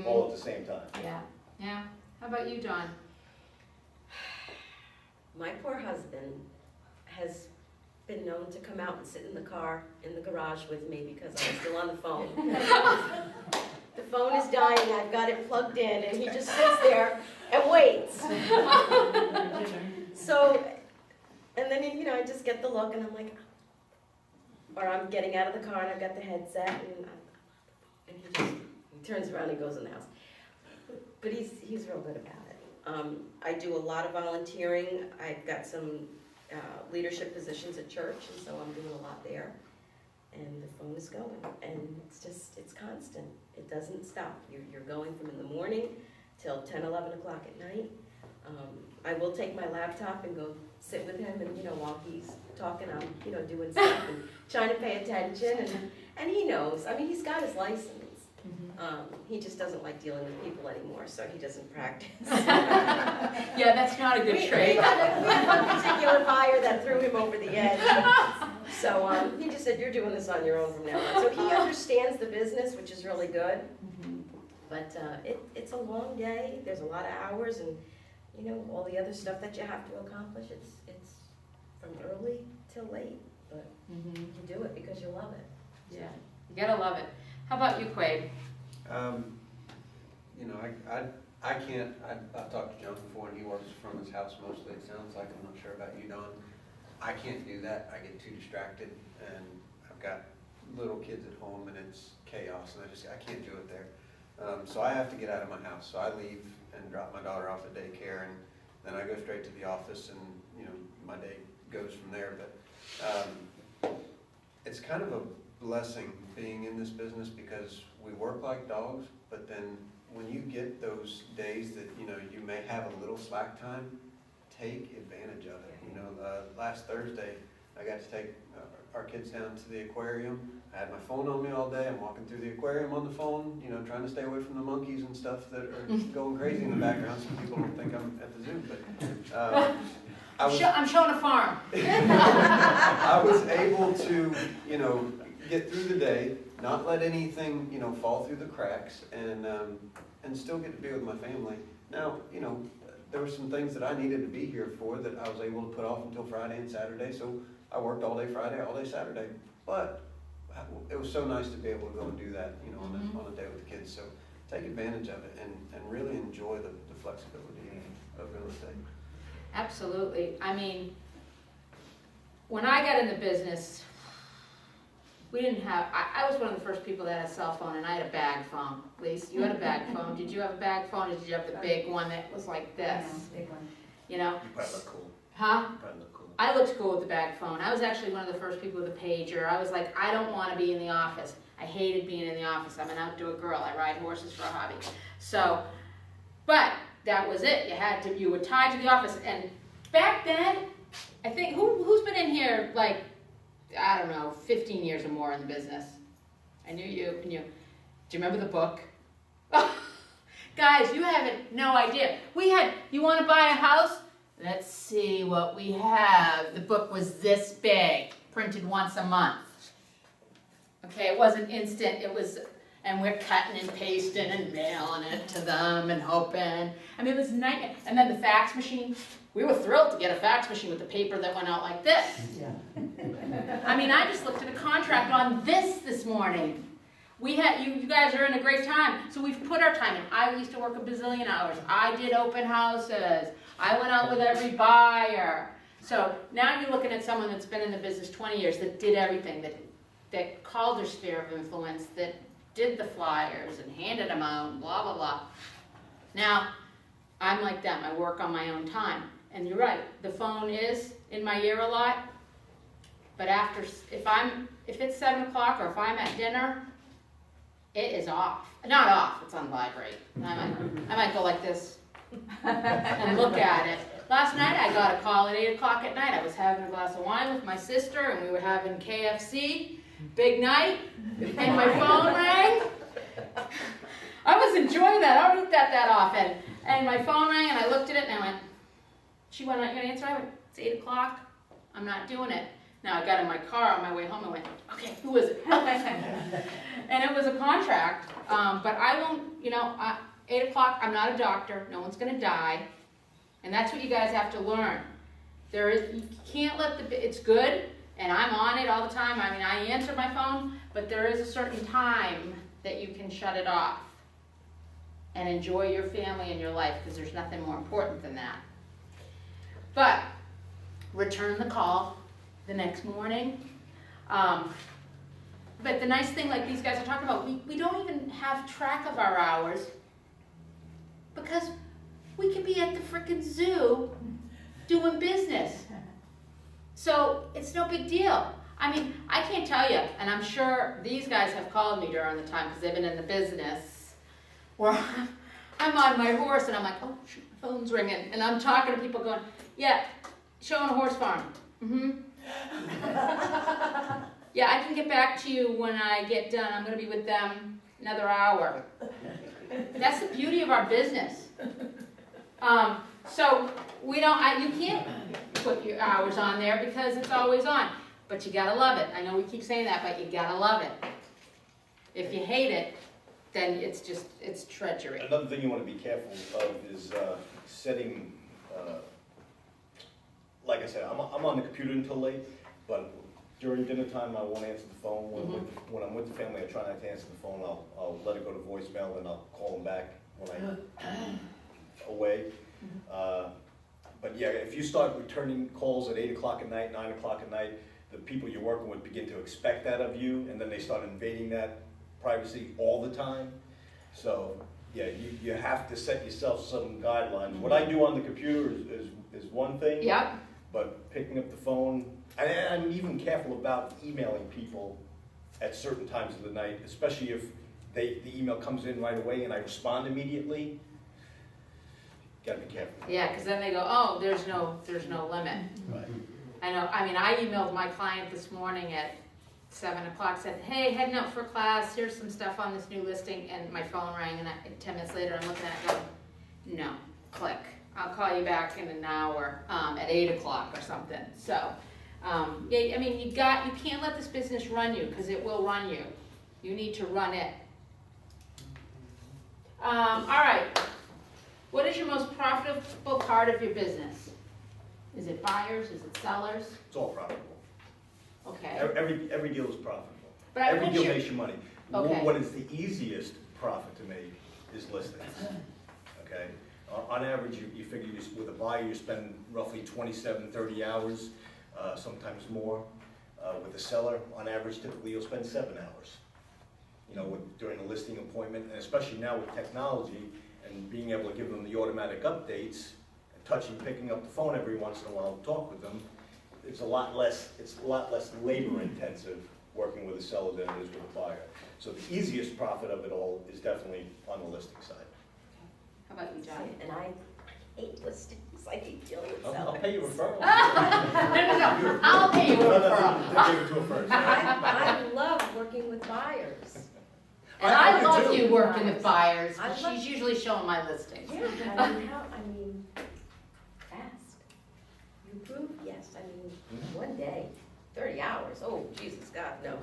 all at the same time. Yeah, yeah. How about you, Dawn? My poor husband has been known to come out and sit in the car, in the garage with me because I'm still on the phone. The phone is dying, I've got it plugged in, and he just sits there and waits. So, and then, you know, I just get the look and I'm like, or I'm getting out of the car and I've got the headset and he turns around and goes in the house. But he's real good about it. I do a lot of volunteering. I've got some leadership positions at church, and so I'm doing a lot there. And the phone is going, and it's constant. It doesn't stop. You're going from in the morning till 10, 11 o'clock at night. I will take my laptop and go sit with him, and, you know, while he's talking, I'm, you know, doing stuff and trying to pay attention, and he knows. I mean, he's got his license. He just doesn't like dealing with people anymore, so he doesn't practice. Yeah, that's not a good trait. We had one particular buyer that threw him over the edge. So he just said, you're doing this on your own from now on. So he understands the business, which is really good. But it's a long day. There's a lot of hours, and, you know, all the other stuff that you have to accomplish. It's from early till late, but you do it because you love it. Yeah, you gotta love it. How about you, Quade? You know, I can't, I've talked to John before, and he works from his house mostly, it sounds like. I'm not sure about you, Don. I can't do that. I get too distracted, and I've got little kids at home, and it's chaos, and I can't do it there. So I have to get out of my house. So I leave and drop my daughter off at daycare, and then I go straight to the office, and, you know, my day goes from there. But it's kind of a blessing being in this business because we work like dogs, but then when you get those days that, you know, you may have a little slack time, take advantage of it. You know, last Thursday, I got to take our kids down to the aquarium. I had my phone on me all day. I'm walking through the aquarium on the phone, you know, trying to stay away from the monkeys and stuff that are going crazy in the background so people don't think I'm at the zoo. But I'm showing a farm. I was able to, you know, get through the day, not let anything, you know, fall through the cracks, and still get to be with my family. Now, you know, there were some things that I needed to be here for that I was able to put off until Friday and Saturday, so I worked all day Friday, all day Saturday. But it was so nice to be able to go and do that, you know, on a day with the kids. So take advantage of it and really enjoy the flexibility of real estate. Absolutely. I mean, when I got in the business, we didn't have, I was one of the first people that had a cell phone, and I had a bag phone. Lisa, you had a bag phone. Did you have a bag phone, or did you have the big one that was like this? Yeah, big one. You know? You probably look cool. Huh? You probably look cool. I looked cool with the bag phone. I was actually one of the first people with a pager. I was like, I don't want to be in the office. I hated being in the office. I'm an outdoor girl. I ride horses for a hobby. So, but that was it. You were tied to the office. And back then, I think, who's been in here, like, I don't know, 15 years or more in the business? I knew you. Do you remember the book? Guys, you have no idea. You want to buy a house? Let's see what we have. The book was this big, printed once a month. Okay, it wasn't instant, and we're cutting and pasting and mailing it to them and hoping. I mean, it was nightmare. And then the fax machine, we were thrilled to get a fax machine with the paper that went out like this. Yeah. I mean, I just looked at a contract on this morning. We had, you guys are in a great time, so we've put our time in. I used to work a bazillion hours. I did open houses. I went out with every buyer. So now you're looking at someone that's been in the business 20 years, that did everything, that called their sphere of influence, that did the flyers and handed them out, blah, blah, blah. Now, I'm like them. I work on my own time. And you're right, the phone is in my ear a lot, but if it's 7 o'clock or if I'm at dinner, it is off. Not off, it's on vibrate. I might go like this and look at it. Last night I got a call at 8 o'clock at night. I was having a glass of wine with my sister and we were having KFC. Big night, and my phone rang. I was enjoying that. I don't eat that often. And my phone rang and I looked at it and I went, she went, "Not gonna answer?" I went, "It's 8 o'clock. I'm not doing it." Now I got in my car on my way home and went, "Okay, who is it?" And it was a contract, but I won't, 8 o'clock, I'm not a doctor. No one's gonna die. And that's what you guys have to learn. You can't let it's good, and I'm on it all the time. I mean, I answer my phone, but there is a certain time that you can shut it off and enjoy your family and your life, because there's nothing more important than that. But return the call the next morning. But the nice thing, like these guys are talking about, we don't even have track of our hours, because we could be at the frickin' zoo doing business. So it's no big deal. I mean, I can't tell you, and I'm sure these guys have called me during the time because they've been in the business, where I'm on my horse and I'm like, oh shoot, my phone's ringing, and I'm talking to people going, yeah, showing a horse farm. Yeah, I can get back to you when I get done. I'm going to be with them another hour. That's the beauty of our business. So you can't put your hours on there because it's always on. But you gotta love it. I know we keep saying that, but you gotta love it. If you hate it, then it's treachery. Another thing you want to be careful of is setting, like I said, I'm on the computer until late, but during dinner time I won't answer the phone. When I'm with the family, I try not to answer the phone. I'll let it go to voicemail and I'll call them back when I'm away. But yeah, if you start returning calls at 8 o'clock at night, 9 o'clock at night, the people you're working with begin to expect that of you, and then they start invading that privacy all the time. So yeah, you have to set yourself some guidelines. What I do on the computer is one thing. Yep. But picking up the phone, and I'm even careful about emailing people at certain times of the night, especially if the email comes in right away and I respond immediately. Gotta be careful. Yeah, because then they go, oh, there's no limit. Right. I know. I mean, I emailed my client this morning at 7 o'clock, said, hey, heading out for class, here's some stuff on this new listing, and my phone rang, and 10 minutes later I'm looking at it going, no, click. I'll call you back in an hour at 8 o'clock or something. So, yeah, I mean, you can't let this business run you, because it will run you. You need to run it. All right. What is your most profitable part of your business? Is it buyers, is it sellers? It's all profitable. Okay. Every deal is profitable. But I Every put deal your- makes you money. Okay. What is the easiest profit to make is listings, okay? On average, you figure with a buyer, you spend roughly 27, 30 hours, sometimes more. With a seller, on average, typically you'll spend 7 hours. You know, during a listing appointment, and especially now with technology and being able to give them the automatic updates, and picking up the phone every once in a while to talk with them, it's a lot less labor intensive working with a seller than it is with a buyer. So the easiest profit of it all is definitely on the listing side. How about you, John? And I hate listings, I hate dealing with I'll sellers. pay you a referral. No, I'll pay you a referral. Give it to her first. I love working with buyers. And I I do love too. you working with buyers, I because love- she's usually showing my listings. Yeah, fast. You approve? Yes, one day, 30 hours, oh, Jesus, God, no.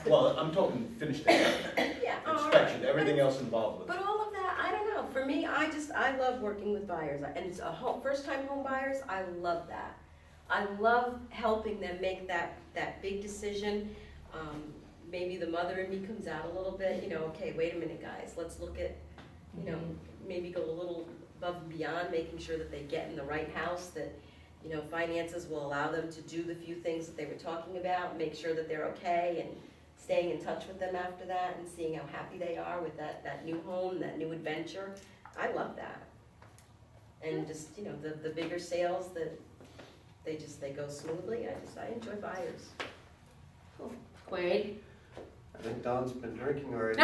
Well, I'm talking finished inspection, Yeah, all right. everything else involved with it. But all of that, I don't know, for me, I love working with buyers, and it's first-time home buyers, I love that. I love helping them make that big decision. Maybe the mother in me comes out a little bit, okay, wait a minute, guys, let's look at, maybe go a little above and beyond, making sure that they get in the right house, that, finances will allow them to do the few things that they were talking about, make sure that they're okay, and staying in touch with them after that, and seeing how happy they are with that new home, that new adventure. I love that. And just, the bigger sales that they go smoothly, I enjoy buyers. Quade? I think Dawn's been drinking already.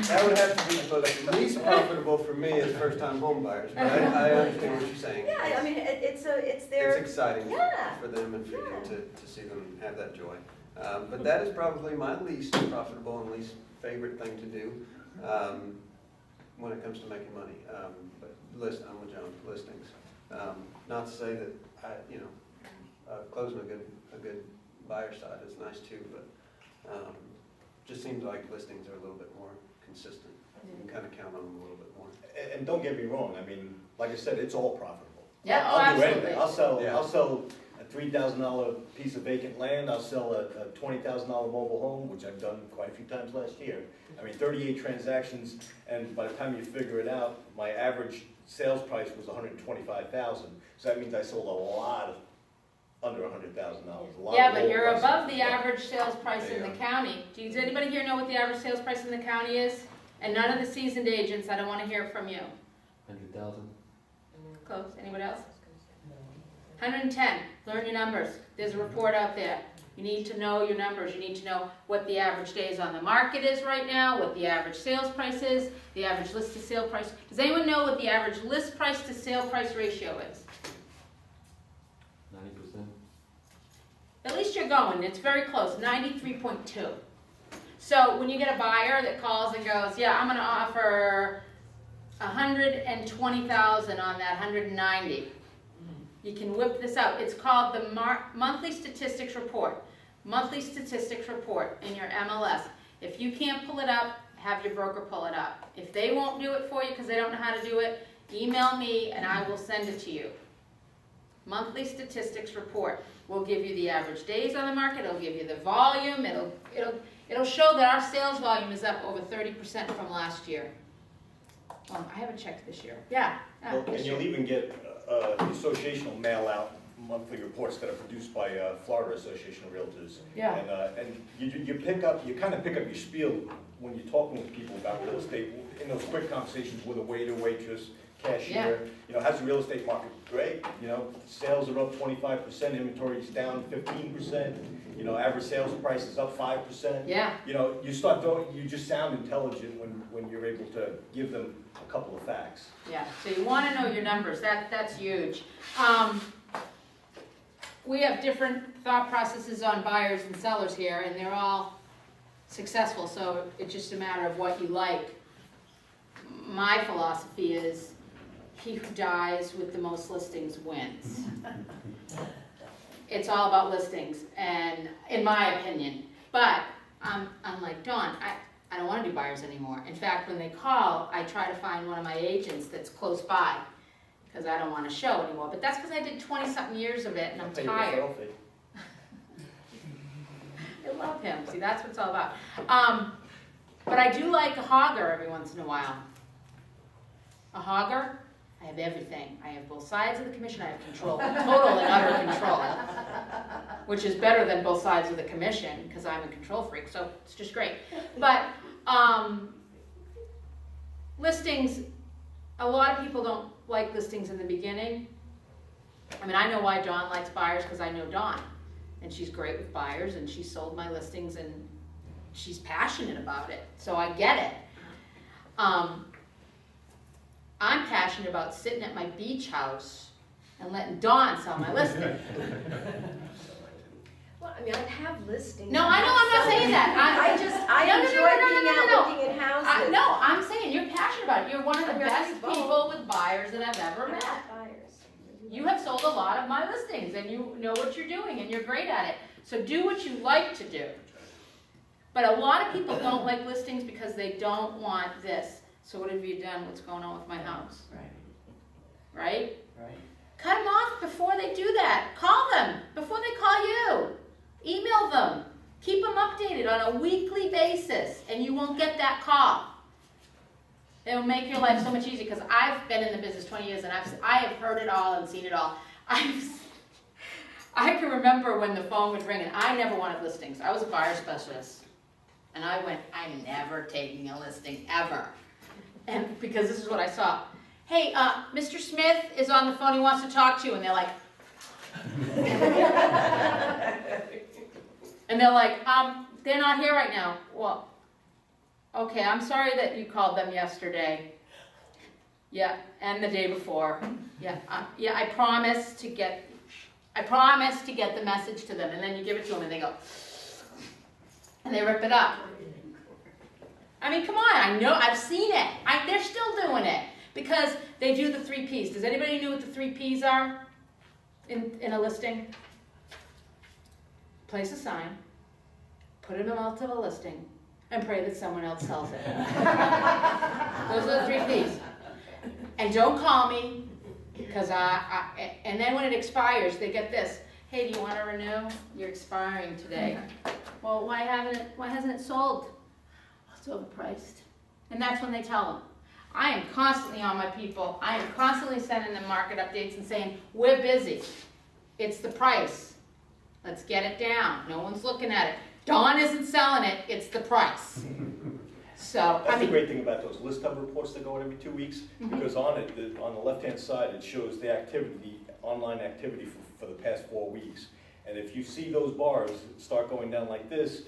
That would have to be the least profitable for me as first-time home buyers, but I understand what you're saying. Yeah, I mean, it's It's their, exciting Yeah. for them and for you Yeah. to see them have that joy. But that is probably my least profitable and least favorite thing to do when it comes to making money. But I'm with John, listings. Not to say that closing a good buyer side is nice too, but just seems like listings are a little bit more consistent. You can kind of count on them a little bit more. And don't get me wrong, I mean, like I said, it's all profitable. Yeah, I'll do absolutely. anything. Yeah. I'll sell a $3,000 piece of vacant land, I'll sell a $20,000 mobile home, which I've done quite a few times last year. I mean, 38 transactions, and by the time you figure it out, my average sales price was $125,000. So that means I sold a lot of under $100,000. Yeah, but you're above the average sales price in the Yeah. county. Does anybody here know what the average sales price in the county is? And none of the seasoned agents, I don't want to hear it from you. 100,000. Close, anybody else? 110, learn your numbers. There's a report out there. You need to know your numbers. You need to know what the average days on the market is right now, what the average sales price is, the average list to sale price. Does anyone know what the average list price to sale price ratio is? 90%. At least you're going, it's very close, 93.2. So when you get a buyer that calls and goes, yeah, I'm gonna offer 120,000 on that 190. You can whip this out. It's called the monthly statistics report. Monthly statistics report in your MLS. If you can't pull it up, have your broker pull it up. If they won't do it for you because they don't know how to do it, email me and I will send it to you. Monthly statistics report will give you the average days on the market. It'll give you the volume. It'll show that our sales volume is up over 30% from last year. Well, I haven't checked this year. Yeah. And you'll even get the association will mail out monthly reports that are produced by Florida Association of Realtors. Yeah. And you kind of pick up your spiel when you're talking with people about real estate, in those quick conversations with a waiter, waitress, cashier. How's the real estate market? Great. Sales are up 25%, inventory is down 15%. Average sales price is up 5%. Yeah. You just sound intelligent when you're able to give them a couple of facts. Yeah, so you want to know your numbers. That's huge. We have different thought processes on buyers and sellers here, and they're all successful, so it's just a matter of what you like. My philosophy is he who dies with the most listings wins. It's all about listings, and in my opinion. But I'm like Dawn, I don't wanna do buyers anymore. In fact, when they call, I try to find one of my agents that's close by, because I don't wanna show anymore. But that's because I did 20-something years of it and I'm I'll pay you a tired. referral fee. I love him, see, that's what it's all about. But I do like a hogger every once in a while. A hogger, I have everything. I have both sides of the commission, I have control, total and utter control. Which is better than both sides of the commission, because I'm a control freak, so it's just great. But, listings, a lot of people don't like listings in the beginning. I mean, I know why Dawn likes buyers, because I know Dawn. And she's great with buyers, and she sold my listings, and she's passionate about it, so I get it. I'm passionate about sitting at my beach house and letting Dawn sell my listing. Well, I mean, I have listings. No, I know, I'm not saying that. I No, no, no, enjoy no, no, being no, out no, no. looking at houses. No, I'm saying you're passionate about it. You're one of the I'm best really bold. people with buyers that I've ever met. Buyers. You have sold a lot of my listings, and you know what you're doing, and you're great at it. So do what you like to do. But a lot of people don't like listings because they don't want this. So what have you done? What's going on with my house? Right? Cut them off before they do that. Call them before they call you. Email them. Keep them updated on a weekly basis, and you won't get that call. It will make your life so much easier, because I've been in the business 20 years, and I have heard it all and seen it all. I can remember when the phone would ring, and I never wanted listings. I was a buyer specialist. And I went, I'm never taking a listing, ever. And because this is what I saw. Hey, Mr. Smith is on the phone, he wants to talk to you. And they're like, they're not here right now. Well, okay, I'm sorry that you called them yesterday. Yeah, and the day before. Yeah, I promise to get the message to them. And then you give it to them and they go, and they rip it up. I mean, come on, I know, I've seen it. They're still doing it because they do the 3 Ps. Does anybody know what the 3 Ps are in a listing? Place a sign, put it in a multiple listing, and pray that someone else sells it. Those are the 3 Ps. And don't call me, because and then when it expires, they get this. Hey, do you want to renew? You're expiring today. Well, why hasn't it sold? Oh, it's overpriced. And that's when they tell them. I am constantly on my people. I am constantly sending them market updates and saying, we're busy. It's the price. Let's get it down. No one's looking at it. Dawn isn't selling it, it's the price. So, That's the great thing about those list hub reports that go out every 2 weeks, because on it, on the left-hand side, it shows the activity, the online activity for the past 4 weeks. And if you see those bars start going down like this,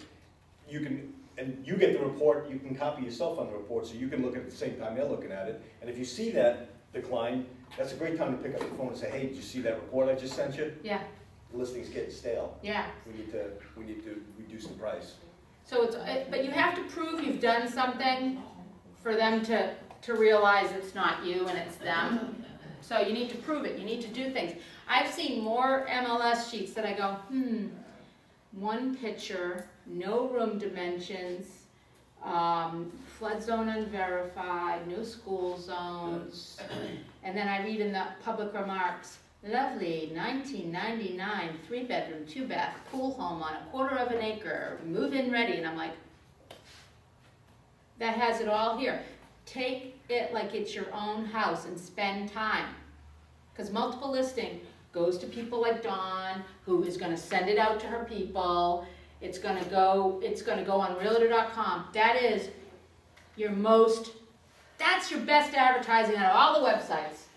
you get the report, you can copy yourself on the report, so you can look at it at the same time they're looking at it. And if you see that decline, that's a great time to pick up the phone and say, hey, did you see that report I just sent you? yeah, The listing's getting stale. yeah. We need to reduce the price. So but you have to prove you've done something for them to realize it's not you and it's them. So you need to prove it, you need to do things. I've seen more MLS sheets that I go, one picture, no room dimensions, flood zone unverified, no school zones, and then I read in the public remarks, lovely 1999 3-bedroom, 2-bath pool home on a 1/4 of an acre, move-in ready, and I'm like, that has it all here. Take it like it's your own house and spend time. Because multiple listing goes to people like Dawn, who is going to send it out to her people. It's going to go on Realtor.com. That's your best advertising out of all the websites,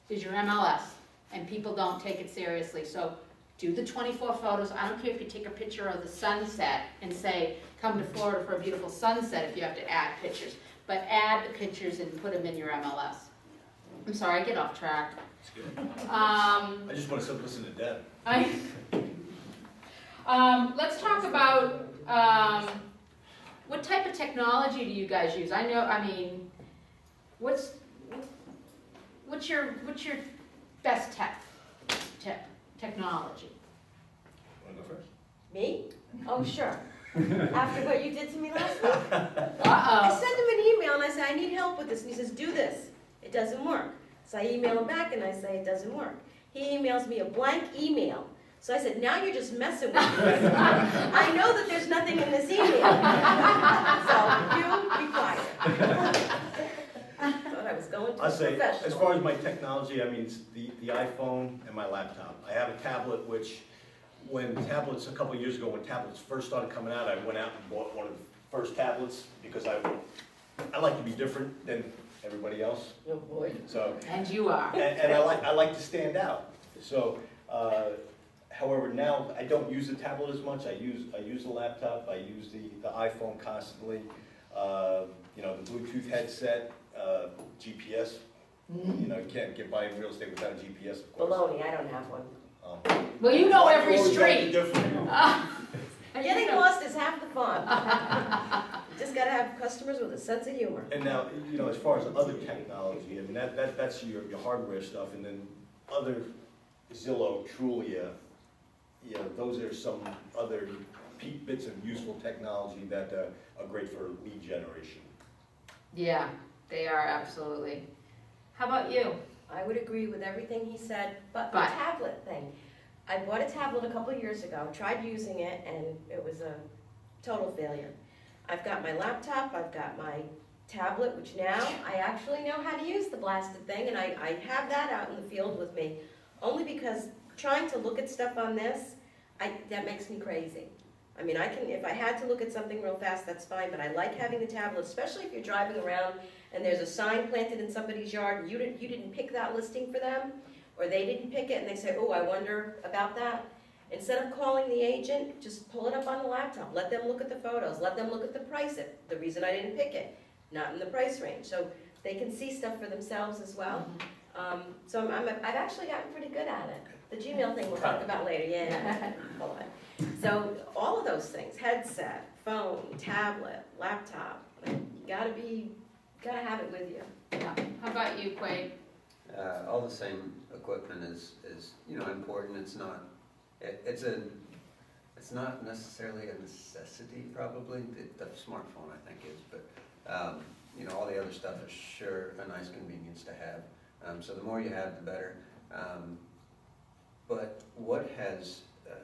is your MLS. And people don't take it seriously. So do the 24 photos. I don't care if you take a picture of the sunset and say, come to Florida for a beautiful sunset if you have to add pictures. But add the pictures and put them in your MLS. I'm sorry, I get off track. It's good. I just want to listen to Deb. Let's talk about what type of technology do you guys use? What's your best technology? Want to go first? Me? Oh, sure. after what you did to me last week. I Uh-oh. sent him an email and I said, I need help with this, and he says, do this. It doesn't work. So I email him back and I say, it doesn't work. He emails me a blank email. So I said, now you're just messing with me. I know that there's nothing in this email. So you be quiet. Thought I was going to I'll a say, professional. as far as my technology, I mean, it's the iPhone and my laptop. I have a tablet, which, when tablets, a couple of years ago, when tablets first started coming out, I went out and bought one of the first tablets, because I like to be different than everybody else. Oh, boy. So, And you are. and I like to stand out. So, however, now I don't use the tablet as much. I use the laptop. I use the iPhone constantly. You know, the Bluetooth headset, GPS. You know, you can't get by in real estate without a GPS, of course. Baloney, I don't have one. Well, you know every Always gotta be street. different. Getting lost is half the fun. You just gotta have customers with a sense of humor. And now, you know, as far as other technology, I mean, that's your hardware stuff, and then other Zillow, Trulia, you know, those are some other bits of useful technology that are great for lead generation. Yeah, they are, absolutely. How about you? I would agree with everything he said, but the But- tablet thing. I bought a tablet a couple of years ago, tried using it, and it was a total failure. I've got my laptop, I've got my tablet, which now I actually know how to use the blasted thing, and I have that out in the field with me, only because trying to look at stuff on this, that makes me crazy. I mean, if I had to look at something real fast, that's fine, but I like having the tablet, especially if you're driving around and there's a sign planted in somebody's yard and you didn't pick that listing for them, or they didn't pick it and they say, oh, I wonder about that. Instead of calling the agent, just pull it up on the laptop, let them look at the photos, let them look at the price, the reason I didn't pick it, not in the price range, so they can see stuff for themselves as well. So I've actually gotten pretty good at it. The Gmail thing we'll talk about later, yeah. Hold on. So all of those things, headset, phone, tablet, laptop, you gotta have it with you. Yeah. How about you, Quade? All the same equipment is you know, important. It's not, it's not necessarily a necessity, probably. The smartphone, I think, is, but you know, all the other stuff is sure a nice convenience to have. So the more you have, the better. But what has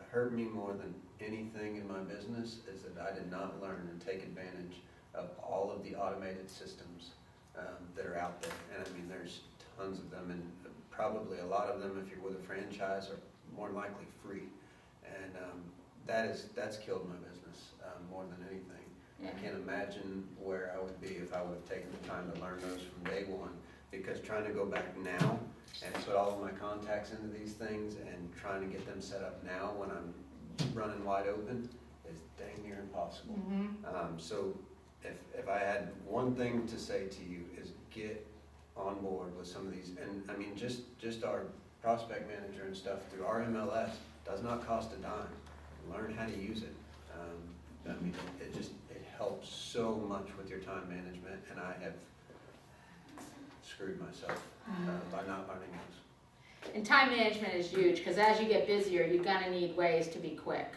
hurt me more than anything in my business is that I did not learn and take advantage of all of the automated systems that are out there. And I mean, there's tons of them, and probably a lot of them, if you're with a franchise, are more than likely free. And that's killed my business more than anything. Yeah. I can't imagine where I would be if I would have taken the time to learn those from day one, because trying to go back now and put all of my contacts into these things and trying to get them set up now when I'm running wide open is dang near impossible. So if I had one thing to say to you is get on board with some of these, and I mean just our prospect manager and stuff through our MLS does not cost a dime. Learn how to use it. I mean, it helps so much with your time management, and I have screwed myself by not learning those. And time management is huge, because as you get busier, you're gonna need ways to be quick.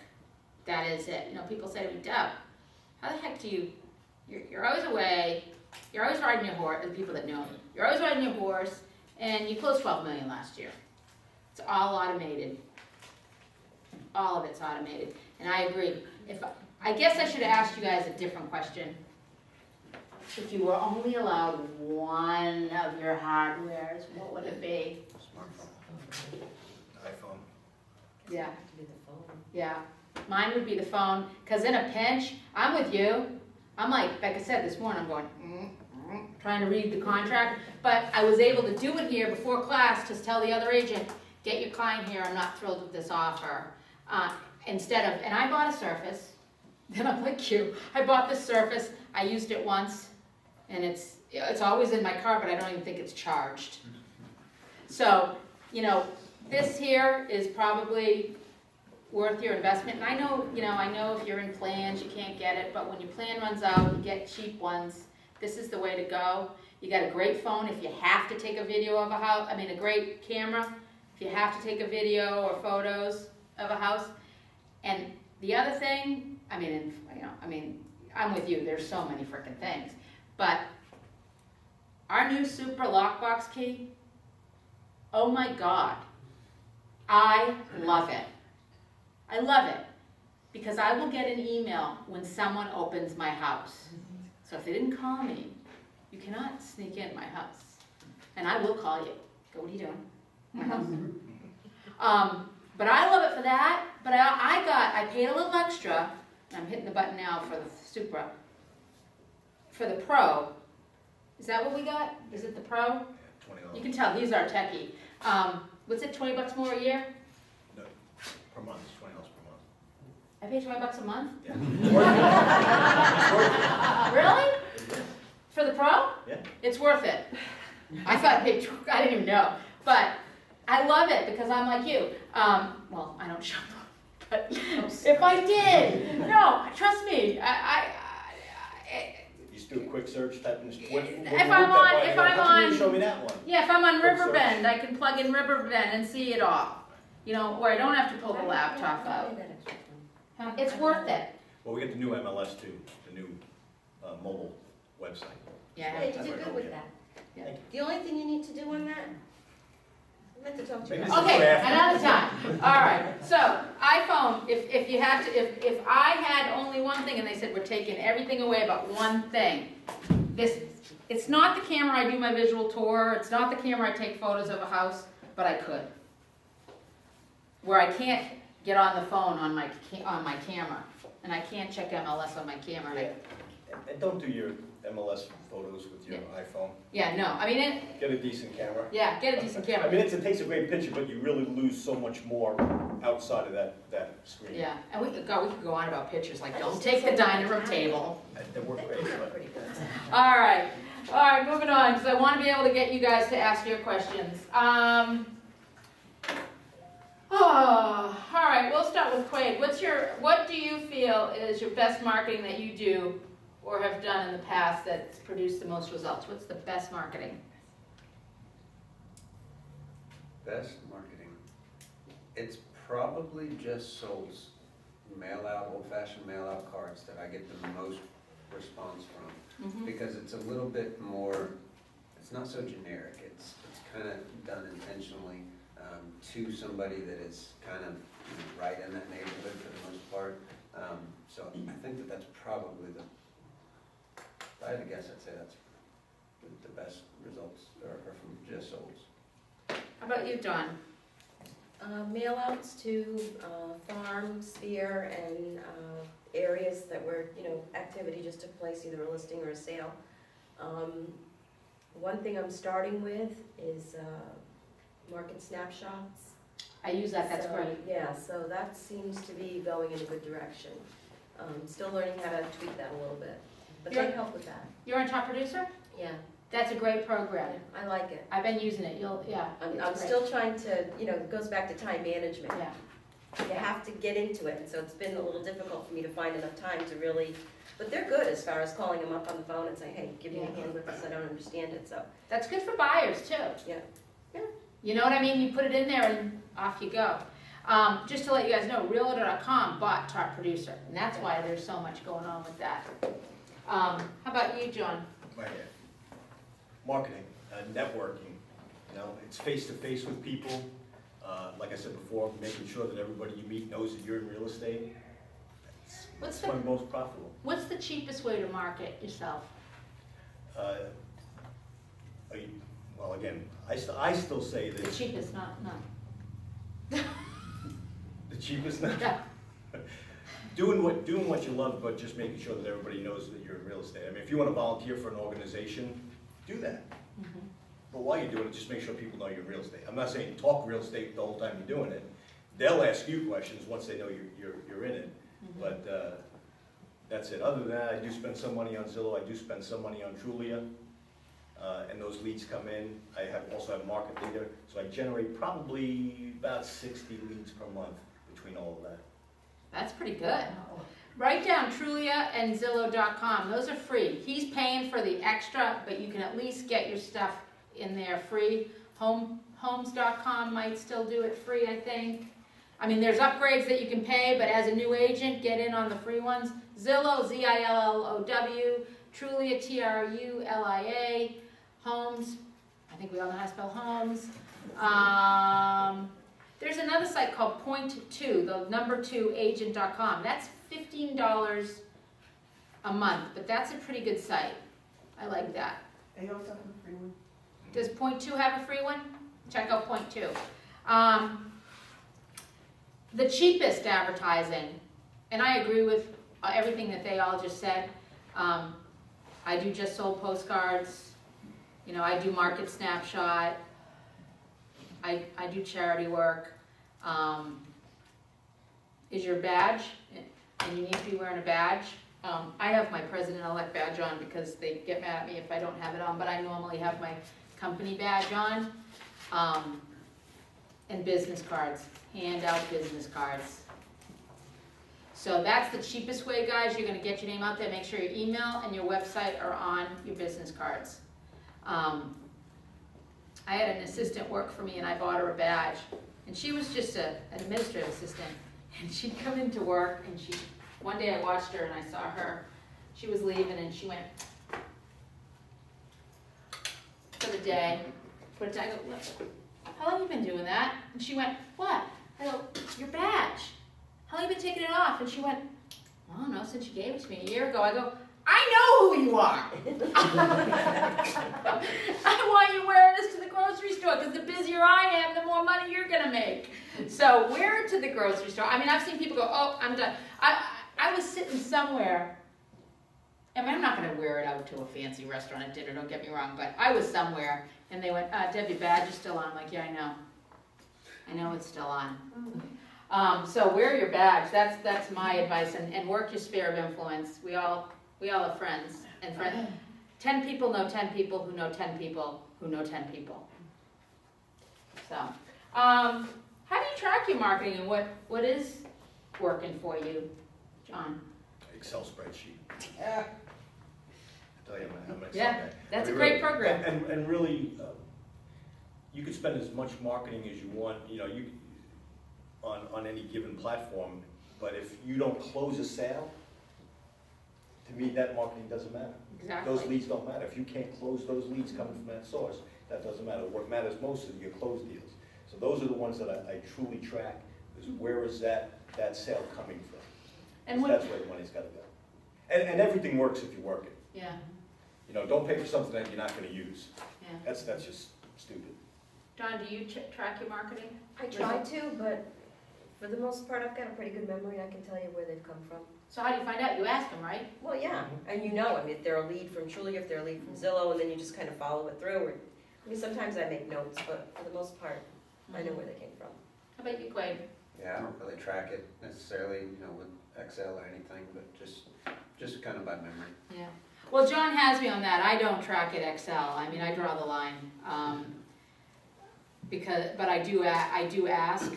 That is it. You know, people say to me, Deb, how the heck do you're always away, you're always riding your horse, the people that know me, you're always riding your horse, and you closed 12 million last year. It's all automated. All of it's automated. And I agree. I guess I should have asked you guys a different question. If you were only allowed one of your hardwares, what would it be? Smartphone, iPhone. Yeah. Have to be the phone. Yeah, mine would be the phone, because in a pinch, I'm with you. I'm like I said this morning, I'm going, trying to read the contract, but I was able to do it here before class to tell the other agent, get your client here, I'm not thrilled with this offer. And I bought a Surface, then I'm like you, I bought this Surface, I used it once, and it's always in my car, but I don't even think it's charged. So, you know, this here is probably worth your investment. And I know if you're in plans, you can't get it, but when your plan runs out, you get cheap ones. This is the way to go. You got a great phone if you have to take a video of a house, a great camera, if you have to take a video or photos of a house. And the other thing, I mean, I'm with you, there's so many frickin' things. But our new super lockbox key, oh my God, I love it. I love it because I will get an email when someone opens my house. So if they didn't call me, you cannot sneak in my house. And I will call you. Go, what are you doing? My house. But I love it for that. But I paid a little extra. I'm hitting the button now for the Supra. For the Pro. Is that what we got? Is it the Pro? $20. You can tell he's our techie. What's it, $20 more a year? No, per month, it's $20 per month. I pay $20 a month? Yeah. It's worth it. Really? For the Pro? Yeah. It's worth it. I thought I didn't even know. But I love it because I'm like you. Well, I don't shop. But if I did, no, trust me, You just do a quick search, type in if I'm on, show me that one. yeah, if I'm on Quick search. Riverbend, I can plug in Riverbend and see it all. You know, where I don't have to pull the laptop out. It's worth it. Well, we get the new MLS too, the new mobile website. Yeah. Yeah, you did good with that. Yeah. The only thing you need to do on that, I meant to talk to you Maybe about. Okay, another time. All right. So iPhone, if you had to, if I had only one thing and they said we're taking everything away but one thing, it's not the camera I do my visual tour. It's not the camera I take photos of a house, but I could. Where I can't get on the phone on my camera, and I can't check MLS on my camera. Yeah. And don't do your MLS photos with your iPhone. Yeah, no. I mean, Get a decent camera. yeah, get a decent camera. I mean, it takes a great picture, but you really lose so much more outside of that screen. Yeah, and we could go on about pictures, like don't take the dining room table. They work great, but Pretty good. All right, moving on, because I want to be able to get you guys to ask your questions. All right, we'll start with Quade. What do you feel is your best marketing that you do or have done in the past that's produced the most results? What's the best marketing? Best marketing. It's probably just Souls. Old-fashioned mail-out cards that I get the most response from. Because it's a little bit more, it's not so generic. It's kind of done intentionally to somebody that is kind of right in that neighborhood for the most part. So I think that's probably if I had to guess, I'd say that's the best results are from just Souls. How about you, Dawn? Mail-outs to farms, sphere, and areas that were, activity just took place, either a listing or a sale. One thing I'm starting with is market snapshots. I use that, that's So, great. Yeah, so that seems to be going in a good direction. Still learning how to tweak that a little bit, but they help with that. You're on Top Producer? Yeah, That's a great program. I like it. I've been using it, I'm it's great. still trying to, it goes back to time management. Yeah. You have to get into it, and so it's been a little difficult for me to find enough time to really, but they're good as far as calling them up on the phone and saying, hey, give me a hand with this, I don't understand it, so. That's good for buyers too. Yeah. Yeah. You know what I mean? You put it in there and off you go. Just to let you guys know, Realtor.com bought Top Producer, and that's why there's so much going on with that. How about you, John? marketing, networking, it's face-to-face with people. Like I said before, making sure that everybody you meet knows that you're in real estate. It's one of the most profitable. What's the cheapest way to market yourself? Well, again, I still say that The cheapest, not. the cheapest. Not, Yeah. doing what you love, but just making sure that everybody knows that you're in real estate. I mean, if you want to volunteer for an organization, do that. Mm-hmm. But while you're doing it, just make sure people know you're in real estate. I'm not saying talk real estate the whole time you're doing it. They'll ask you questions once they know you're in it. Mm-hmm. But that's it. Other than that, I do spend some money on Zillow. I do spend some money on Trulia. And those leads come in. I also have Market Leader. So I generate probably about 60 leads per month between all of that. That's pretty good. Write down Trulia and Zillow.com. Those are free. He's paying for the extra, but you can at least get your stuff in there free. Homes.com might still do it free, I think. I mean, there's upgrades that you can pay, but as a new agent, get in on the free ones. Zillow, Zillow, Trulia, Trulia, Homes, I think we all know how to spell Homes. There's another site called Point2, the number 2 agent.com. That's $15 a month, but that's a pretty good site. I like that. They also have a free one. Does Point2 have a free one? Check out Point2. The cheapest advertising, and I agree with everything that they all just said. I do just sold postcards. You know, I do market snapshot. I do charity work. Is your badge, and you need to be wearing a badge. I have my president-elect badge on because they get mad at me if I don't have it on, but I normally have my company badge on. And business cards, hand out business cards. So that's the cheapest way, guys. You're gonna get your name out there. Make sure your email and your website are on your business cards. I had an assistant work for me and I bought her a badge. And she was just an administrative assistant. And she'd come into work and one day I watched her and I saw her, she was leaving and she went for the day, put it down, I go, "Look, how long have you been doing that?" And she went, "What?" I go, "Your badge. How long have you been taking it off?" And she went, "I don't know, since you gave it to me a year ago." I go, "I know who you are." I want you wearing this to the grocery store because the busier I am, the more money you're gonna make. So wear it to the grocery store. I mean, I've seen people go, "Oh, I'm done." I was sitting somewhere. I mean, I'm not gonna wear it out to a fancy restaurant at dinner, don't get me wrong, but I was somewhere and they went, "Deb, your badge is still on." I'm like, "Yeah, I know. I know it's still on." So wear your badge. That's my advice, and work your sphere of influence. We all have friends, and 10 people know 10 people who know 10 people who know 10 people. So, how do you track your marketing, and what is working for you, John? Excel spreadsheet. I tell you, I'm an Excel Yeah, guy. that's I mean, a great really- program. And really, you could spend as much marketing as you want, you know, on any given platform, but if you don't close a sale, to me, that marketing doesn't matter. Exactly. Those leads don't matter. If you can't close those leads coming from that source, that doesn't matter. What matters most is your closed deals. So those are the ones that I truly track, is where is that sale coming from? And That's where the money's gotta go. And everything works if you work it. Yeah, You know, don't pay for something that you're not gonna use. yeah. That's just stupid. John, do you track your marketing? I try to, but for the most part, I've got a pretty good memory. I can tell you where they've come from. So how do you find out? You ask them, right? Well, yeah, and you know, I mean, if they're a lead from Trulia, if they're a lead from Zillow, and then you just kind of follow it through. Or, I mean, sometimes I make notes, but for the most part, I know where they came from. How about you, Quade? Yeah, I don't really track it necessarily, you know, with Excel or anything, but just kind of by memory. Yeah. Well, John has me on that. I don't track it Excel. I mean, I draw the line. But I do ask.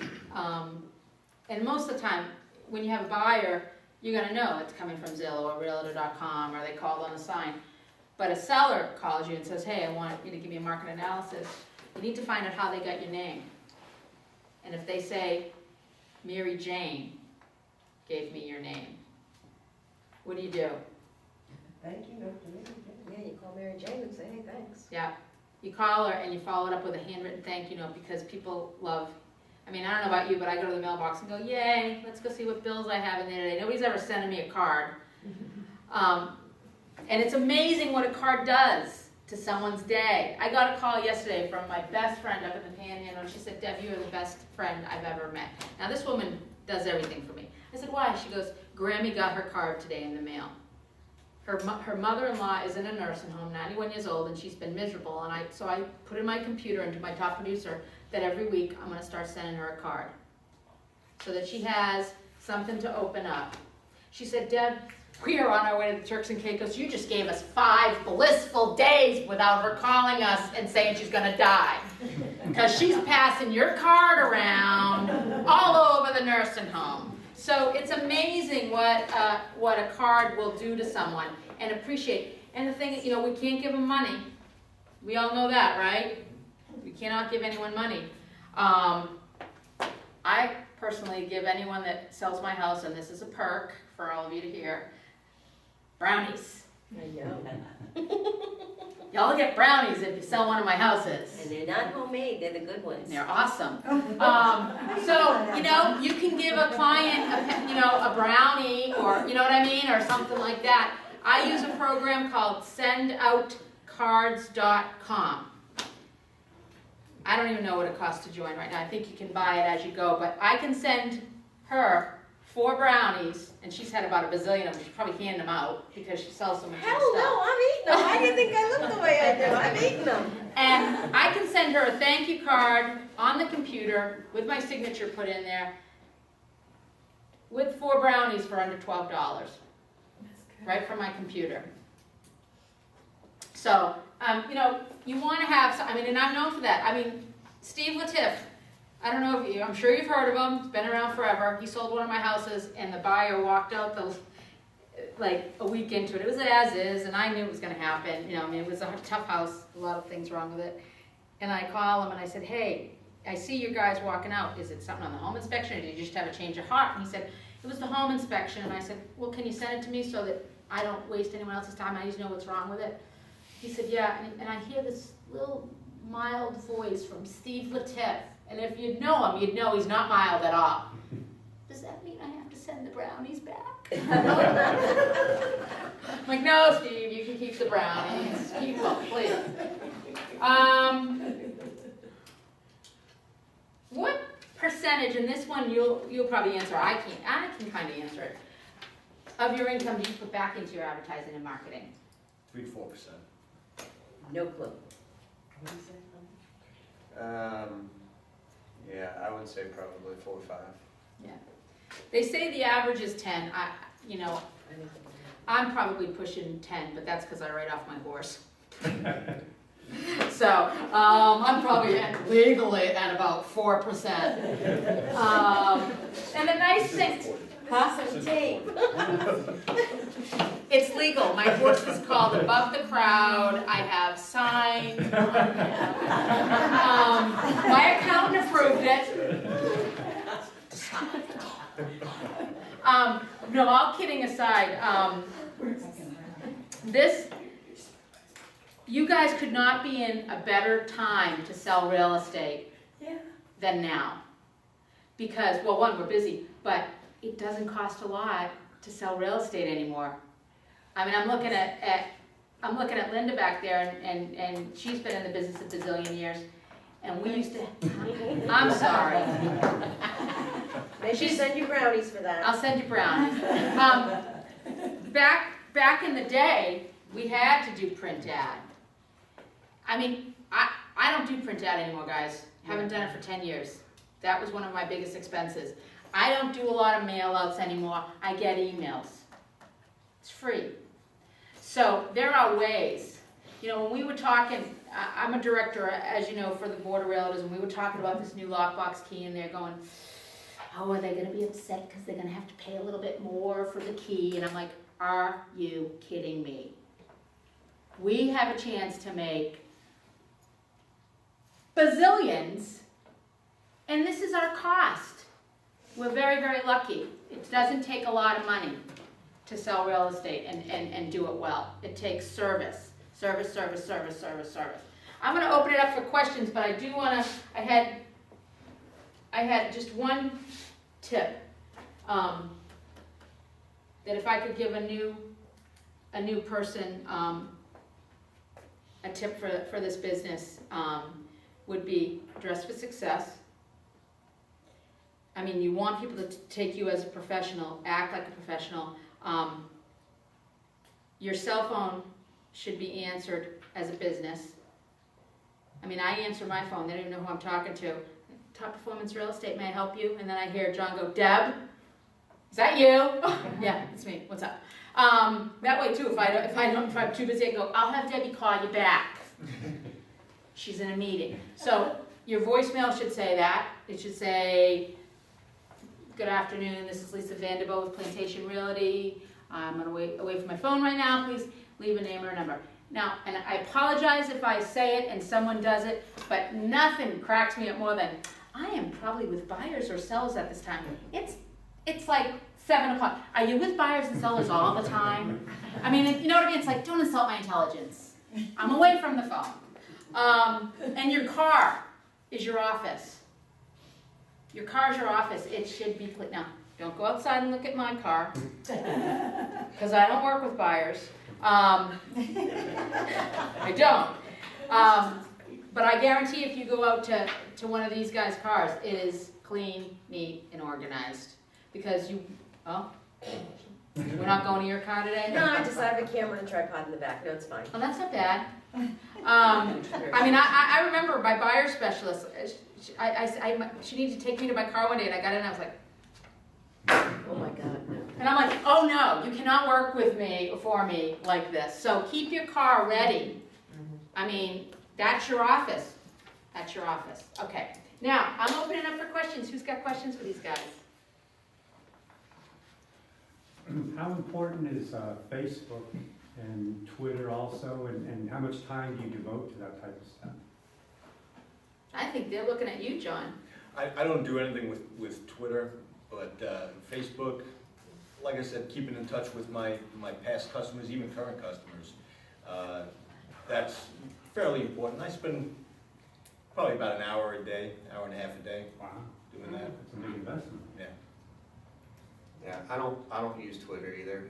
And most of the time, when you have a buyer, you're gonna know it's coming from Zillow or Realtor.com, or they called on a sign. But a seller calls you and says, "Hey, I want you to give me a market analysis." You need to find out how they got your name. And if they say, "Mary Jane gave me your name," what do you do? Thank you, Dr. Yeah, you call Mary Jane and say, "Hey, thanks." Yeah, you call her and you follow it up with a handwritten thank you note, because people love, I mean, I don't know about you, but I go to the mailbox and go, "Yay, let's go see what bills I have in there today." Nobody's ever sending me a card. And it's amazing what a card does to someone's day. I got a call yesterday from my best friend up in the Panhandle, and she said, "Deb, you are the best friend I've ever met." Now, this woman does everything for me. I said, "Why?" She goes, "Grammy got her card today in the mail. Her mother-in-law is in a nursing home, 91 years old, and she's been miserable. And so I put in my computer into my top producer that every week I'm going to start sending her a card so that she has something to open up." She said, "Deb, we are on our way to the Turks and Caicos. You just gave us 5 blissful days without her calling us and saying she's going to die, because she's passing your card around all over the nursing home." So it's amazing what a card will do to someone, and appreciate. And the thing is, you know, we can't give them money. We all know that, right? We cannot give anyone money. I personally give anyone that sells my house, and this is a perk for all of you to hear, brownies. I know. Y'all get brownies if you sell one of my houses. And they're not homemade, they're the good ones. They're awesome. So, you can give a client, a brownie, or, you know what I mean, or something like that. I use a program called sendoutcards.com. I don't even know what it costs to join right now. I think you can buy it as you go, but I can send her 4 brownies, and she's had about a bazillion of them. She's probably handing them out because she sells so much of Hell stuff. no, I'm eating them. Why do you think I look the way I do? I'm eating them. And I can send her a thank you card on the computer with my signature put in there with 4 brownies for under $12, right from my computer. So, you want to have, and I'm known for that. Steve Latif, I don't know if I'm sure you've heard of him. He's been around forever. He sold one of my houses, and the buyer walked out like a week into it. It was as is, and I knew it was going to happen. It was a tough house, a lot of things wrong with it. And I call him and I said, hey, I see you guys walking out. Is it something on the home inspection, or did you just have a change of heart? And he said, it was the home inspection. And I said, well, can you send it to me so that I don't waste anyone else's time? I just know what's wrong with it. He said, yeah. And I hear this little mild voice from Steve Latif. And if you'd know him, you'd know he's not mild at all. Does that mean I have to send the brownies back? I'm like, no, Steve, you can keep the brownies. Keep them, please. What percentage, and this one you'll probably answer, I can kind of answer it, of your income do you put back into your advertising and marketing? 3 to 4%. No clue. Yeah, I would say probably 4 or 5. Yeah. They say the average is 10. I'm probably pushing 10, but that's because I write off my horse. So, I'm probably legally at about 4%. And the nice thing, Some tape. it's legal. My horse is called Above the Crowd. I have signs. My accountant approved it. No, all kidding aside, you guys could not be in a better time to sell real estate than now. Because, well, one, we're busy, but it doesn't cost a lot to sell real estate anymore. I'm looking at Linda back there, and she's been in the business a bazillion years, and we used to, I'm sorry. They should send you brownies for that. I'll send you brownies. Back in the day, we had to do print ad. I don't do print ad anymore, guys. Haven't done it for 10 years. That was one of my biggest expenses. I don't do a lot of mail outs anymore. I get emails. It's free. So there are ways. When we were talking, I'm a director, as you know, for the Board of Realtors, and we were talking about this new lockbox key, and they're going, oh, are they going to be upset because they're going to have to pay a little bit more for the key? And I'm like, are you kidding me? We have a chance to make bazillions, and this is our cost. We're very, very lucky. It doesn't take a lot of money to sell real estate and do it well. It takes service. Service. I'm going to open it up for questions, but I do want to, I had just one tip, that if I could give a new person a tip for this business, would be dress for success. You want people to take you as a professional, act like a professional. Your cell phone should be answered as a business. I answer my phone, they don't even know who I'm talking to. Top Performance Real Estate, may I help you? And then I hear John go, Deb, is that you? Yeah, it's me, what's up? That way too, if I'm too busy, I go, I'll have Debbie call you back. She's in a meeting. So your voicemail should say that. It should say, good afternoon, this is Lisa Vanderbilt with Plantation Realty. I'm going to wait away from my phone right now. Please leave a name or a number. Now, and I apologize if I say it and someone does it, but nothing cracks me up more than, I am probably with buyers or sellers at this time. It's like 7 o'clock. Are you with buyers and sellers all the time? I mean, you know what I mean? It's like, don't insult my intelligence. I'm away from the phone. And your car is your office. Your car is your office. It should be clean. Now, don't go outside and look at my car, because I don't work with buyers. I don't. But I guarantee if you go out to one of these guys' cars, it is clean, neat, and organized. Because we're not going to your car today? No, I have a camera and a tripod in the back. No, it's fine. Oh, that's not bad. I mean, I remember my buyer specialist, she needed to take me to my car one day, and I got in and I was like, Oh my God, no. and I'm like, oh no, you cannot work with me, for me like this. So keep your car ready. I mean, that's your office. That's your office. Okay. Now, I'm opening up for questions. Who's got questions for these guys? How important is Facebook and Twitter also, and how much time do you devote to that type of stuff? I think they're looking at you, John. I don't do anything with Twitter, but Facebook, like I said, keeping in touch with my past customers, even current customers, that's fairly important. I spend probably about an hour a day, hour and a half a day Wow, doing that. that's a big investment. Yeah. Yeah, I don't use Twitter either,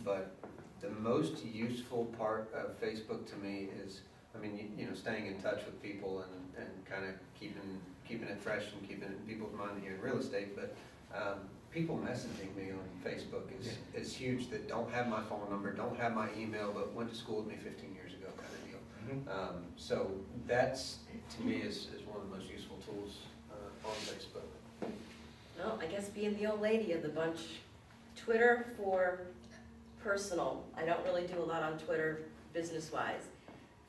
but the most useful part of Facebook to me is, I mean, you know, staying in touch with people and kind of keeping it fresh and keeping it in people's mind here in real estate, but people messaging me on Facebook is huge that don't have my phone number, don't have my email, but went to school with me 15 years ago kind of deal. So that's, to me, is one of the most useful tools on Facebook. Well, I guess being the old lady of the bunch, Twitter for personal. I don't really do a lot on Twitter business-wise.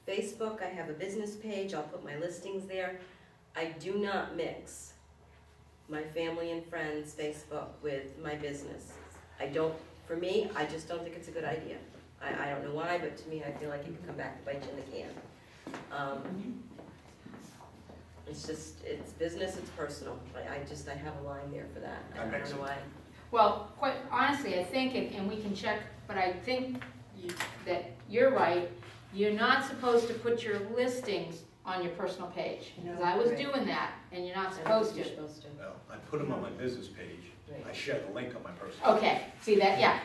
Facebook, I have a business page, I'll put my listings there. I do not mix my family and friends' Facebook with my business. For me, I just don't think it's a good idea. I don't know why, but to me, I feel like it could come back to bite you in the can. It's business, it's personal. I have a line there for that. I don't know why. Well, quite honestly, I think, and we can check, but I think that you're right. You're not supposed to put your listings on your personal page. Because I was doing that, and you're not supposed to. Well, I put them on my business page. Right. I share the link on my personal. Okay, see that, yeah.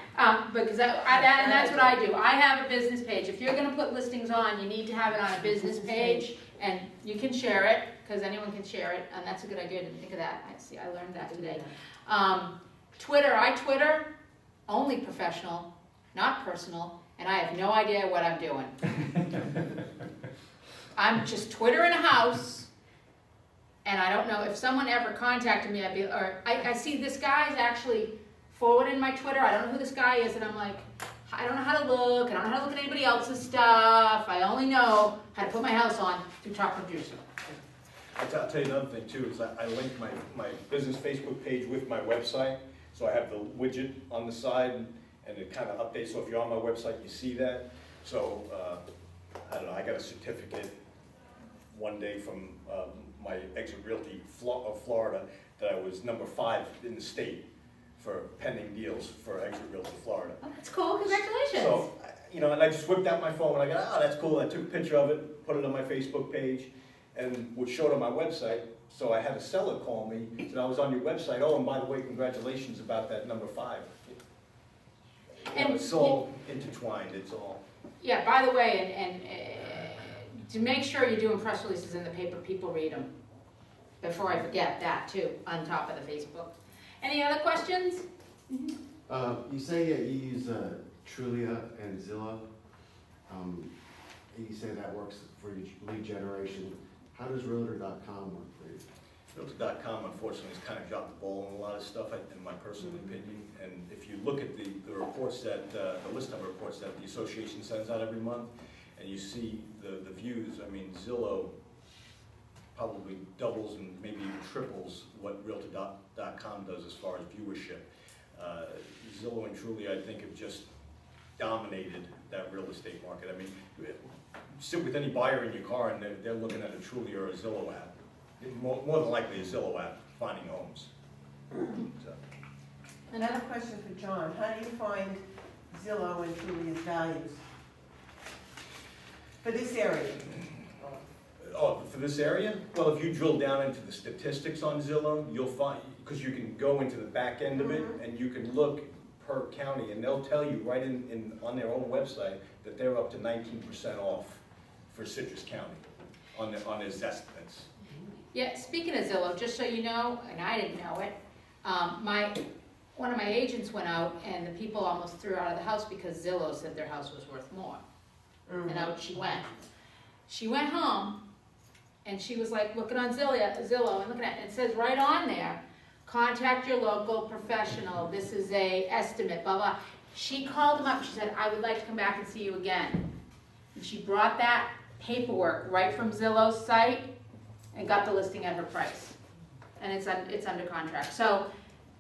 Because and that's what I do. I have a business page. If you're going to put listings on, you need to have it on a business page, and you can share it, because anyone can share it, and that's a good idea. I didn't think of that. I learned that today. Twitter, I Twitter, only professional, not personal, and I have no idea what I'm doing. I'm just Twittering a house, and I don't know if someone ever contacted me, I see this guy's actually forwarding my Twitter. I don't know who this guy is, and I'm like, I don't know how to look. I don't know how to look at anybody else's stuff. I only know how to put my house on through Top Producer. I'll tell you another thing too, is I link my business Facebook page with my website. So I have the widget on the side, and it kind of updates. So if you're on my website, you see that. So I don't know, I got a certificate one day from my exit Realty of Florida that I was number 5 in the state for pending deals for exit Realty Florida. Oh, that's cool. Congratulations. So, you know, and I just whipped out my phone, and I got, that's cool. I took a picture of it, put it on my Facebook page, and would show it on my website. So I had a seller call me, said, I was on your website. Oh, and by the way, congratulations about that number 5. And it's all intertwined, it's all. Yeah, by the way, and to make sure you're doing press releases in the paper, people read them. Before I forget that too, on top of the Facebook. Any other questions? You say that you use Trulia and Zillow. You say that works for your lead generation. How does Realtor.com work for you? Realtor.com, unfortunately, has kind of dropped the ball on a lot of stuff, in my personal opinion. And if you look at the reports that, the list number reports that the association sends out every month, and you see the views, I mean, Zillow probably doubles and maybe even triples what Realtor.com does as far as viewership. Zillow and Trulia, I think, have just dominated that real estate market. I mean, sit with any buyer in your car and they're looking at a Trulia or a Zillow ad. More than likely a Zillow app, finding homes. So, Another question for John. How do you find Zillow and Julia's values? For this area? Oh, for this area? Well, if you drill down into the statistics on Zillow, you'll find, because you can go into the back end of it, and you can look per county, and they'll tell you right on their own website that they're up to 19% off for Citrus County on their estimates. Yeah, speaking of Zillow, just so you know, and I didn't know it, one of my agents went out and the people almost threw her out of the house because Zillow said their house was worth more. And out she went. She went home and she was like looking on Zillow and looking at it. It says right on there, contact your local professional. This is a estimate, blah, blah. She called him up. She said, I would like to come back and see you again. And she brought that paperwork right from Zillow's site and got the listing at her price. And it's under contract. So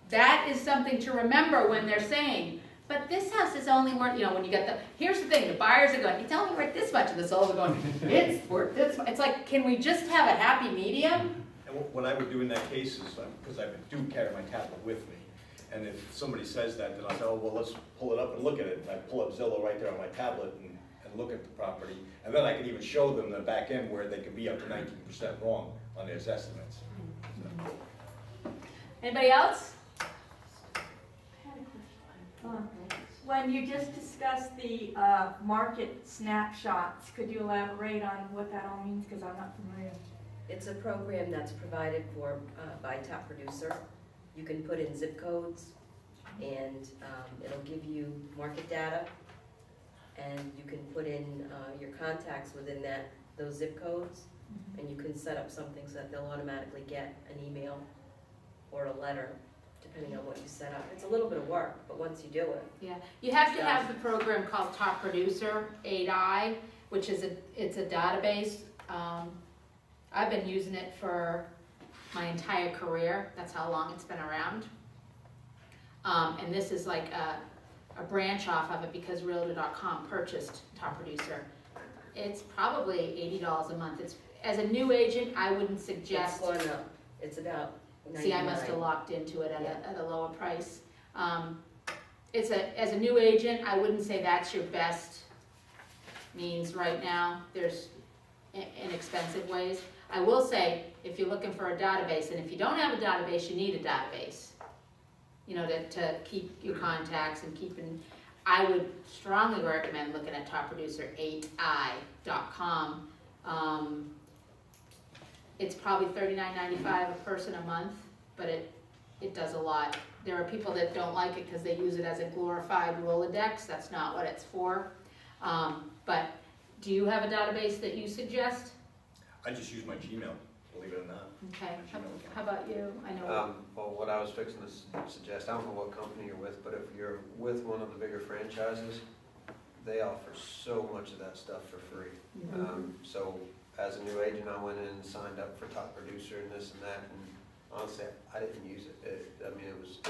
that is something to remember when they're saying, but this house is only worth, when you get here's the thing, the buyers are going, it's only worth this much, and the sellers are going, it's worth this much. It's like, can we just have a happy medium? And what I would do in that case is, because I do carry my tablet with me, and if somebody says that, then I say, oh, well, let's pull it up and look at it. And I pull up Zillow right there on my tablet and look at the property. And then I can even show them the back end where they could be up to 19% wrong on their estimates. So. Anybody else? When you just discussed the market snapshots, could you elaborate on what that all means? Because I'm not familiar. It's a program that's provided for by Top Producer. You can put in zip codes, and it'll give you market data, and you can put in your contacts within those zip codes, and you can set up something so that they'll automatically get an email or a letter, depending on what you set up. It's a little bit of work, but once you do it. Yeah, you have to have the program called Top Producer, 8i, which is it's a database. I've been using it for my entire career. That's how long it's been around. And this is like a branch off of it because Realtor.com purchased Top Producer. It's probably $80 a month. As a new agent, I wouldn't suggest. It's going up. It's about $99. See, I must have locked into it at a lower price. As a new agent, I wouldn't say that's your best means right now. There's inexpensive ways. I will say, if you're looking for a database, and if you don't have a database, you need a database. To keep your contacts and I would strongly recommend looking at topproducer8i.com. It's probably $39.95 a person a month, but it does a lot. There are people that don't like it because they use it as a glorified Rolodex. That's not what it's for. But do you have a database that you suggest? I just use my Gmail, believe it or not. Okay. How about you? I know. Well, what I was fixing to suggest, I don't know what company you're with, but if you're with one of the bigger franchises, they offer so much of that stuff for free. So as a new agent, I went in and signed up for Top Producer and this and that, and honestly, I didn't use it. It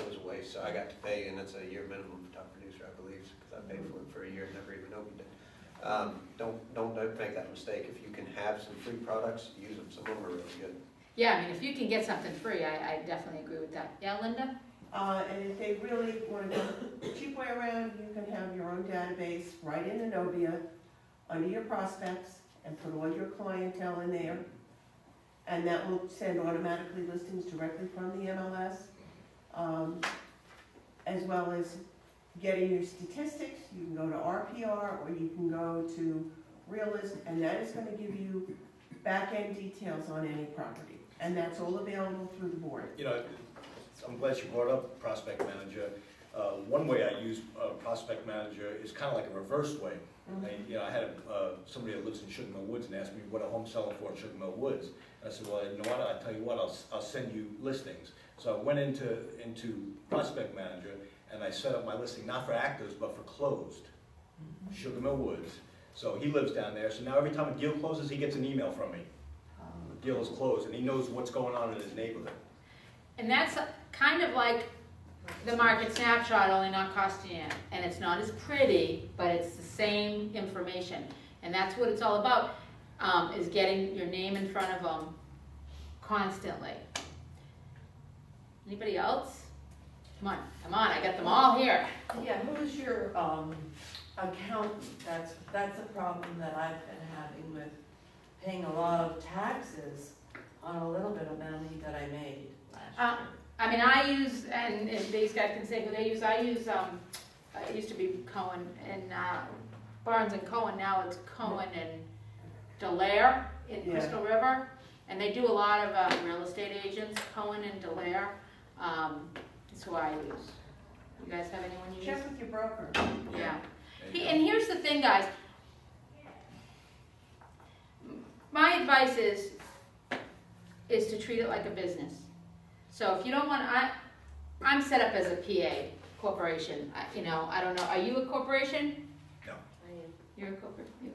was a waste. So I got to pay, and it's a year minimum for Top Producer, I believe, because I paid for it for a year and never even opened it. Don't make that mistake. If you can have some free products, use them. Some of them are really good. Yeah, I mean, if you can get something free, I definitely agree with that. Yeah, Linda? And if they really want to go the cheap way around, you can have your own database right in Anovia under your prospects and put all your clientele in there. And that will send automatically listings directly from the MLS, as well as getting your statistics. You can go to RPR or you can go to Realist, and that is going to give you back-end details on any property. And that's all available through the board. I'm glad you brought up Prospect Manager. One way I use Prospect Manager is kind of like a reverse way. I had somebody that lives in Sugar Mill Woods and asked me what a home's selling for in Sugar Mill Woods. And I said, well, you know what, I'll tell you what, I'll send you listings. So I went into Prospect Manager and I set up my listing, not for actors, but for closed. Sugar Mill Woods. So he lives down there, so now every time a deal closes, he gets an email from me. The deal is closed, and he knows what's going on in his neighborhood. And that's kind of like the market snapshot, only not costing you. And it's not as pretty, but it's the same information. And that's what it's all about, is getting your name in front of them constantly. Anybody else? Come on, I got them all here. Yeah, who's your accountant? That's a problem that I've been having with paying a lot of taxes on a little bit of money that I made last year. I mean, I use, and these guys can say who they use, it used to be Cohen and Barnes and Cohen, now it's Cohen and Delaire in Yeah. Crystal River. And they do a lot of real estate agents, Cohen and Delaire. That's who I use. You guys have anyone you use? Check with your broker. Yeah. And here's the thing, guys. My advice is to treat it like a business. So if you don't want, I'm set up as a PA corporation. I don't know. Are you a corporation? No. You're a corporation.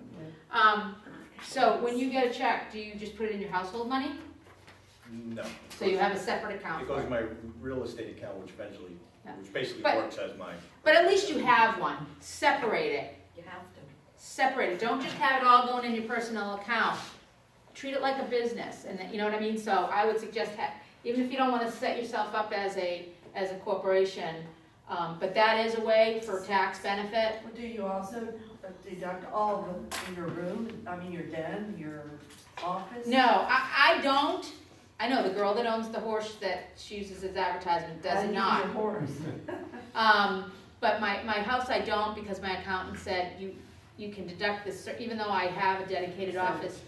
So when you get a check, do you just put it in your household money? No. So you have a separate account It for goes in it. my real estate account, which eventually, Yeah. which basically But- works as my. But at least you have one. Separate it. You have to. Separate it. Don't just have it all going in your personal account. Treat it like a business, and you know what I mean? So I would suggest, even if you don't want to set yourself up as a corporation, but that is a way for tax benefit. Well, do you also deduct all of your room, your den, your office? No, I don't. I know the girl that owns the horse that she uses as advertisement does Your not. horse. But my house I don't, because my accountant said you can deduct this, even though I have a dedicated office.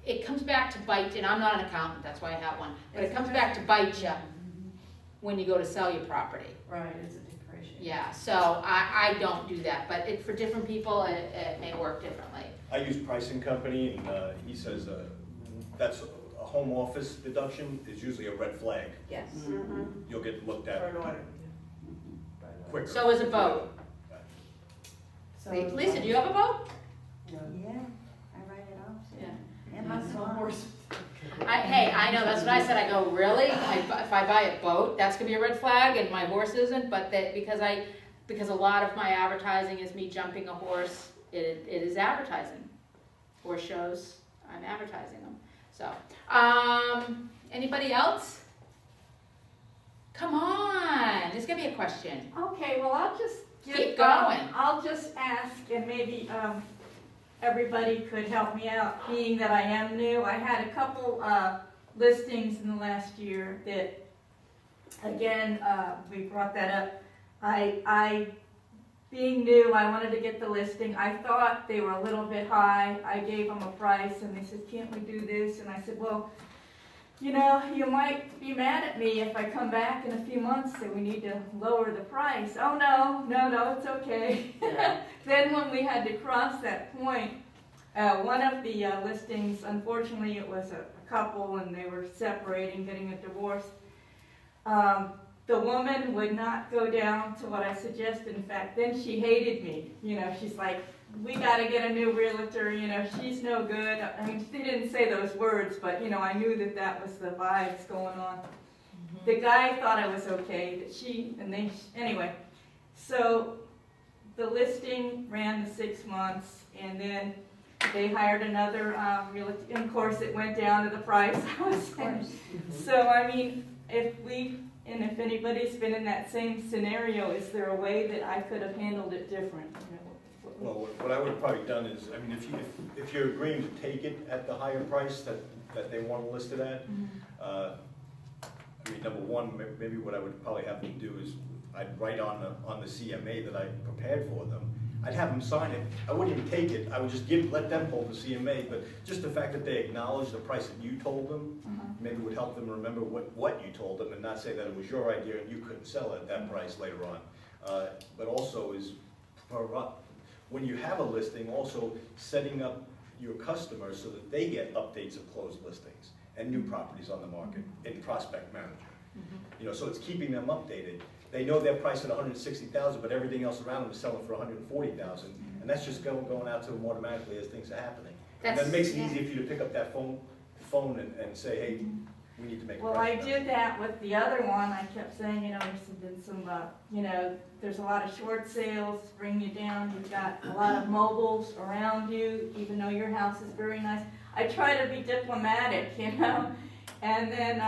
It comes back to bite, and I'm not an accountant, that's why I have one, but it comes back to bite you when you go to sell your property. Right, it's a depreciation. Yeah, so I don't do that, but for different people, it may work differently. I use Pricing Company, and he says that's a home office deduction is usually a red flag. Yes. You'll get looked For at an order. quicker. So is a boat. So- Lisa, do you have a boat? No. Yeah, I write it off. Yeah. And my son. Horse. Hey, I know, that's what I said, I go, really? If I buy a boat, that's gonna be a red flag, and my horse isn't, but because a lot of my advertising is me jumping a horse, it is advertising. Horse shows, I'm advertising them, so. Anybody else? Come on, there's gonna be a question. Okay, well, I'll just Keep going. I'll just ask, and maybe everybody could help me out, being that I am new. I had a couple listings in the last year that, again, we brought that up. I, being new, I wanted to get the listing. I thought they were a little bit high. I gave them a price, and they said, can't we do this? And I said, well, you might be mad at me if I come back in a few months and we need to lower the price. Oh, no, it's okay. Yeah. Then when we had to cross that point, one of the listings, unfortunately, it was a couple and they were separating, getting a divorce. The woman would not go down to what I suggested. In fact, then she hated me. She's like, we got to get a new realtor, she's no good. I mean, she didn't say those words, but, I knew that was the vibes going on. The guy thought I was okay, anyway. So the listing ran the 6 months, and then they hired another realtor, and of course it went down to the price I was saying. So, I mean, if anybody's been in that same scenario, is there a way that I could have handled it different? Well, what I would have probably done is, if you're agreeing to take it at the higher price that they want to list it at, number one, maybe what I would probably have them do is, I'd write on the CMA that I prepared for them. I'd have them sign it. I wouldn't even take it. I would just let them hold the CMA, but just the fact that they acknowledge the price that you told them, maybe would help them remember what you told them and not say that it was your idea and you couldn't sell it at that price later on. But also is, when you have a listing, also setting up your customers so that they get updates of closed listings and new properties on the market in Prospect Manager. So it's keeping them updated. They know their price at $160,000, but everything else around them is selling for $140,000, and that's just going out to them automatically as things are happening. And then it makes it easy for you to pick up that phone and say, hey, we need to make a Well, price I adjustment. did that with the other one. I kept saying, there's been some, there's a lot of short sales, bring you down. You've got a lot of mobiles around you, even though your house is very nice. I try to be diplomatic, And then,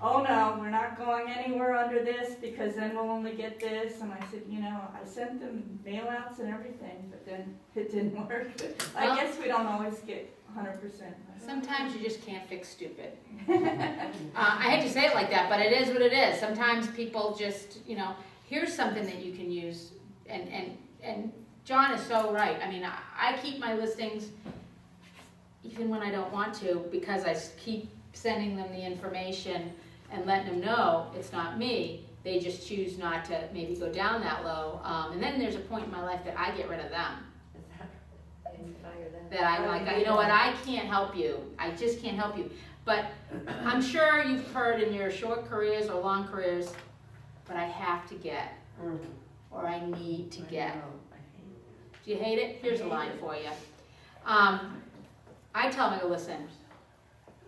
oh no, we're not going anywhere under this because then we'll only get this. And I said, you know, I sent them mail outs and everything, but then it didn't work. I Well- guess we don't always get 100%. Sometimes you just can't fix stupid. I hate to say it like that, but it is what it is. Sometimes people just, you know, here's something that you can use, and John is so right. I mean, I keep my listings even when I don't want to, because I keep sending them the information and letting them know it's not me. They just choose not to maybe go down that low. And then there's a point in my life that I get rid of them. And fire them. That I'm like, you know what, I can't help you. I just can't help you. But I'm sure you've heard in your short careers or long careers, but I have to get, or I need to get. Do you hate it? Here's a line for you. I tell them, I go, listen,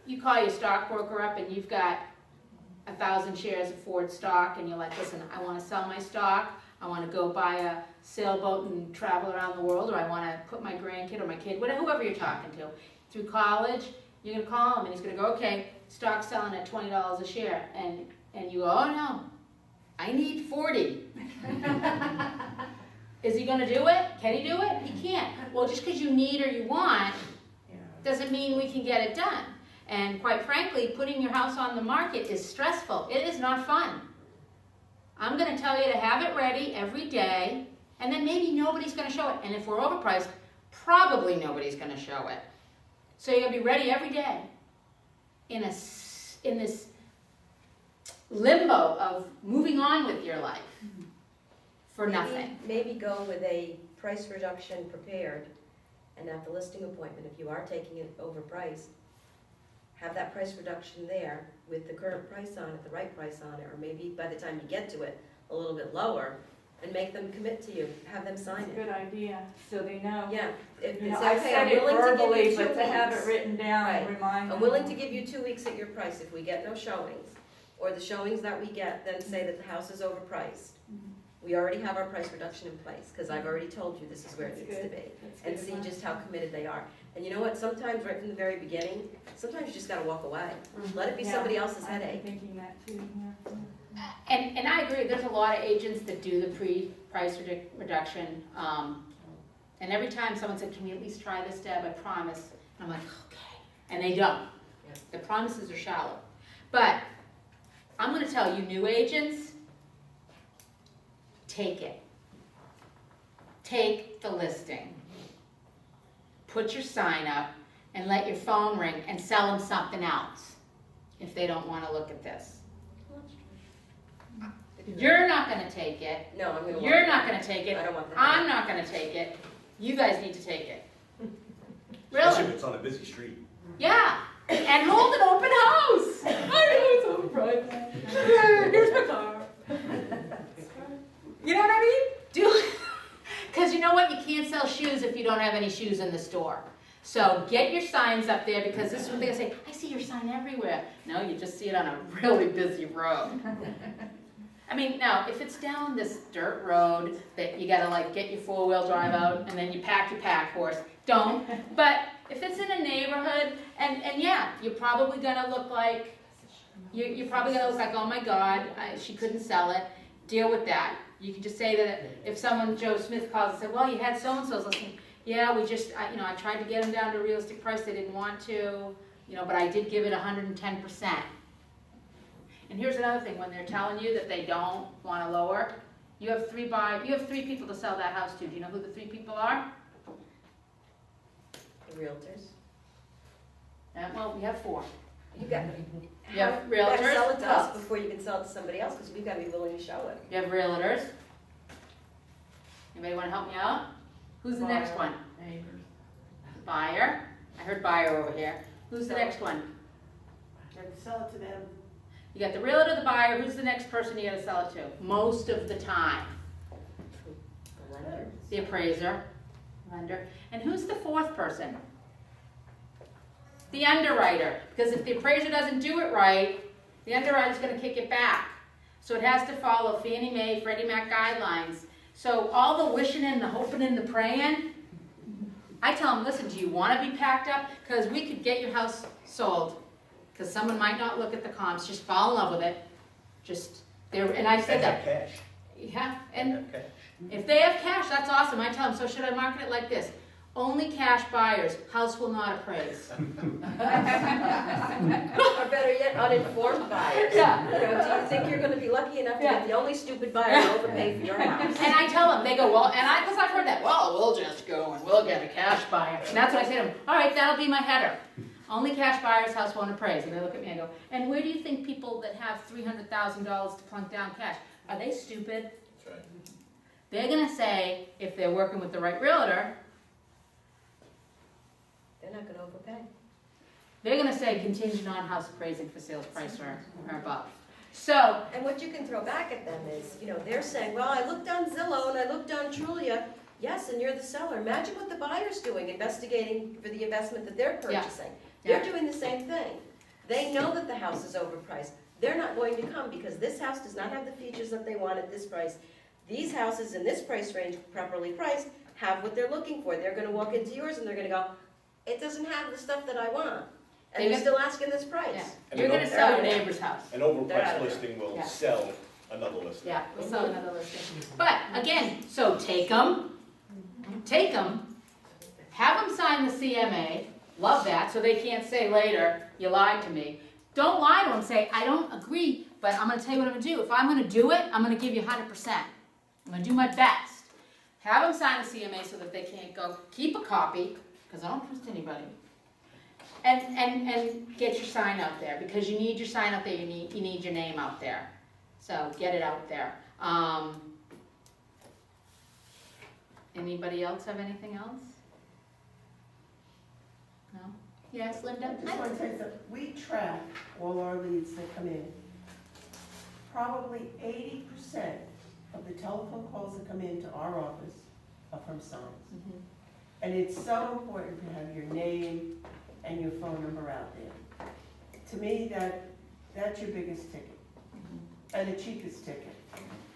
you call your stockbroker up and you've got 1,000 shares of Ford stock, and you're like, listen, I want to sell my stock. I want to go buy a sailboat and travel around the world, or I want to put my grandkid or my kid, whatever, whoever you're talking to, through college. You're going to call him and he's going to go, okay, stock's selling at $20 a share. And you go, oh no, I need 40. Is he going to do it? Can he do it? He can't. Well, just because you need or you want doesn't mean we can get it done. And quite frankly, putting your house on the market is stressful. It is not fun. I'm going to tell you to have it ready every day, and then maybe nobody's going to show it. And if we're overpriced, probably nobody's going to show it. So you're going to be ready every day in this limbo of moving on with your life for nothing. Maybe go with a price reduction prepared, and at the listing appointment, if you are taking it overpriced, have that price reduction there with the current price on it, the right price on it, or maybe by the time you get to it, a little bit lower, and make them commit to you, have them sign It's a it. good idea, so they know. Yeah, if You it's know, I okay, said I'm it willing to give verbally, you 2 but to have it weeks. written down and Right. remind them. I'm willing to give you 2 weeks at your price if we get no showings, or the showings that we get then say that the house is overpriced. We already have our price reduction in place, because I've already told you this is where it That's needs to good. be. That's And good see advice. just how committed they are. And you know what, sometimes right from the very beginning, sometimes you just gotta walk away. Let it be Yeah, somebody else's I've been headache. thinking that too, yeah. And I agree, there's a lot of agents that do the pre-price reduction. And every time someone said, can you at least try this, Deb, I promise. And I'm like, okay. And they don't. Yeah. The promises are shallow. But I'm going to tell you, new agents, take it. Take the listing. Put your sign up and let your phone ring and sell them something else if they don't want to look at this. You're not going to take it. No, I'm gonna. You're not going to take it. I don't want that. I'm not going to take it. You guys need to take it. Especially Really? if it's on a busy street. Yeah. And hold an open house. I know it's overpriced. Here's my car. You know what I mean? Do because you know what? You can't sell shoes if you don't have any shoes in the store. So get your signs up there, because this is what they're gonna say. I see your sign everywhere. No, you just see it on a really busy road. I mean, now, if it's down this dirt road that you gotta like get your 4-wheel drive out and then you pack your pack horse, don't. But if it's in a neighborhood, and yeah, you're probably gonna look like, you're probably gonna look like, oh my God, she couldn't sell it. Deal with that. You can just say that if someone, Joe Smith, calls and said, well, you had so-and-so's listening. Yeah, we just, I tried to get them down to a realistic price. They didn't want to, but I did give it 110%. And here's another thing, when they're telling you that they don't want to lower, you have three people to sell that house to. Do you know who the 3 people are? The realtors. Well, we have 4. You got, You have you gotta sell it realtors? to us before you can sell it to somebody else, because we've gotta be willing to show it. You have realtors? Anybody want to help me out? Who's the next one? Buyer. I heard buyer over here. Who's the next one? Sell it to them. You got the realtor, the buyer. Who's the next person you got to sell it to? Most of the time. The lender. The appraiser, lender. And who's the 4th person? The underwriter. Because if the appraiser doesn't do it right, the underwriter's going to kick it back. So it has to follow Fannie Mae, Freddie Mac guidelines. So all the wishing and the hoping and the praying, I tell them, listen, do you want to be packed up? Because we could get your house sold because someone might not look at the comps, just fall in love with it. Just, there, and I said And that. have cash. Yeah, and Have cash. if they have cash, that's awesome. I tell them, so should I market it like this? Only cash buyers, house will not appraise. Or better yet, uninformed buyers. Yeah. You know, do you think you're gonna be lucky enough to get the only stupid buyer to overpay for your house? And I tell them, they go, well, and because I've heard that, well, we'll just go and we'll get a cash buyer. And that's what I say to them, all right, that'll be my header. Only cash buyers, house won't appraise. And they look at me and go, and where do you think people that have $300,000 to plunk down cash, are they stupid? That's right. They're gonna say, if they're working with the right realtor, They're not gonna overpay. they're gonna say contingent on house appraising for sales price or above. So, And what you can throw back at them is, you know, they're saying, well, I looked on Zillow and I looked on Trulia. Yes, and you're the seller. Imagine what the buyer's doing, investigating for the investment that they're purchasing. Yeah. They're doing the same thing. They know that the house is overpriced. They're not going to come because this house does not have the features that they want at this price. These houses in this price range, properly priced, have what they're looking for. They're gonna walk into yours and they're gonna go, it doesn't have the stuff that I want. And they're still asking this price. yeah, And you're an gonna over- sell your neighbor's house. An They're out overpriced of there. listing will Yeah. sell another listing. Yeah, we'll sell another listing. But again, so take them, have them sign the CMA, love that, so they can't say later, you lied to me. Don't lie to them, say, I don't agree, but I'm gonna tell you what I'm gonna do. If I'm gonna do it, I'm gonna give you 100%. I'm gonna do my best. Have them sign the CMA so that they can't go, keep a copy, because I don't trust anybody. And get your sign out there, because you need your sign out there, you need your name out there. So get it out there. Anybody else have anything else? No? Yes, Linda? I just want to say that we track all our leads that come in. Probably 80% of the telephone calls that come into our office are from signs. Mhm. And it's so important to have your name and your phone number out there. To me, that's your biggest ticket, and the cheapest ticket.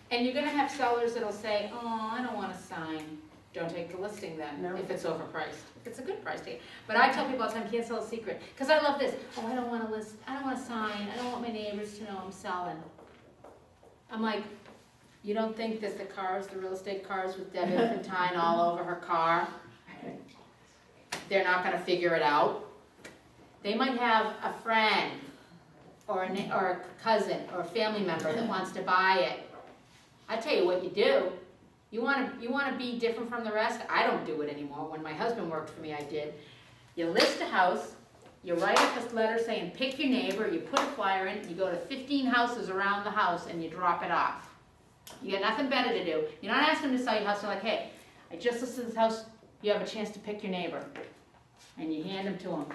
And you're gonna have sellers that'll say, oh, I don't wanna sign. Don't take the listing then, No. if it's overpriced. If it's a good price, take it. But I tell people all the time, can't sell a secret. Because I love this. Oh, I don't wanna list, I don't wanna sign, I don't want my neighbors to know I'm selling. I'm like, you don't think that the real estate cars with Deb Infantine all over her car, they're not gonna figure it out? They might have a friend or a cousin or a family member that wants to buy it. I tell you what you do. You wanna be different from the rest? I don't do it anymore. When my husband worked for me, I did. You list a house, you write up this letter saying, pick your neighbor, you put a flyer in, you go to 15 houses around the house and you drop it off. You got nothing better to do. You're not asking them to sell your house, you're like, hey, I just listed this house, you have a chance to pick your neighbor. And you hand them to them.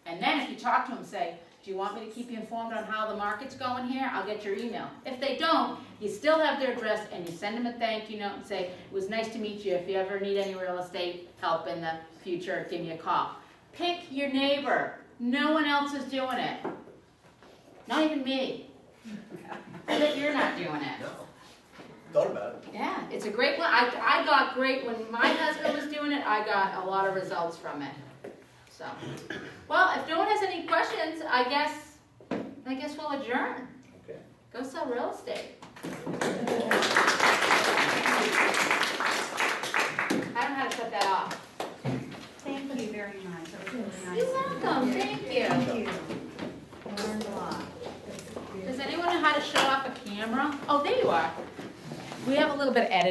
And then if you talk to them, say, do you want me to keep you informed on how the market's going here? I'll get your email. If they don't, you still have their address and you send them a thank you note and say, it was nice to meet you. If you ever need any real estate help in the future, give me a call. Pick your neighbor. No one else is doing it. Not even me. I bet you're not doing it. No. Thought about it. Yeah, it's a great one. I got great, when my husband was doing it, I got a lot of results from it. So, well, if no one has any questions, I guess we'll adjourn. Okay. Go sell real estate. I don't know how to shut that off. Thank you very much. That was really nice. You're welcome, thank you. Thank you. I learned a lot. Does anyone know how to shut off a camera? Oh, there you are. We have a little bit of editing.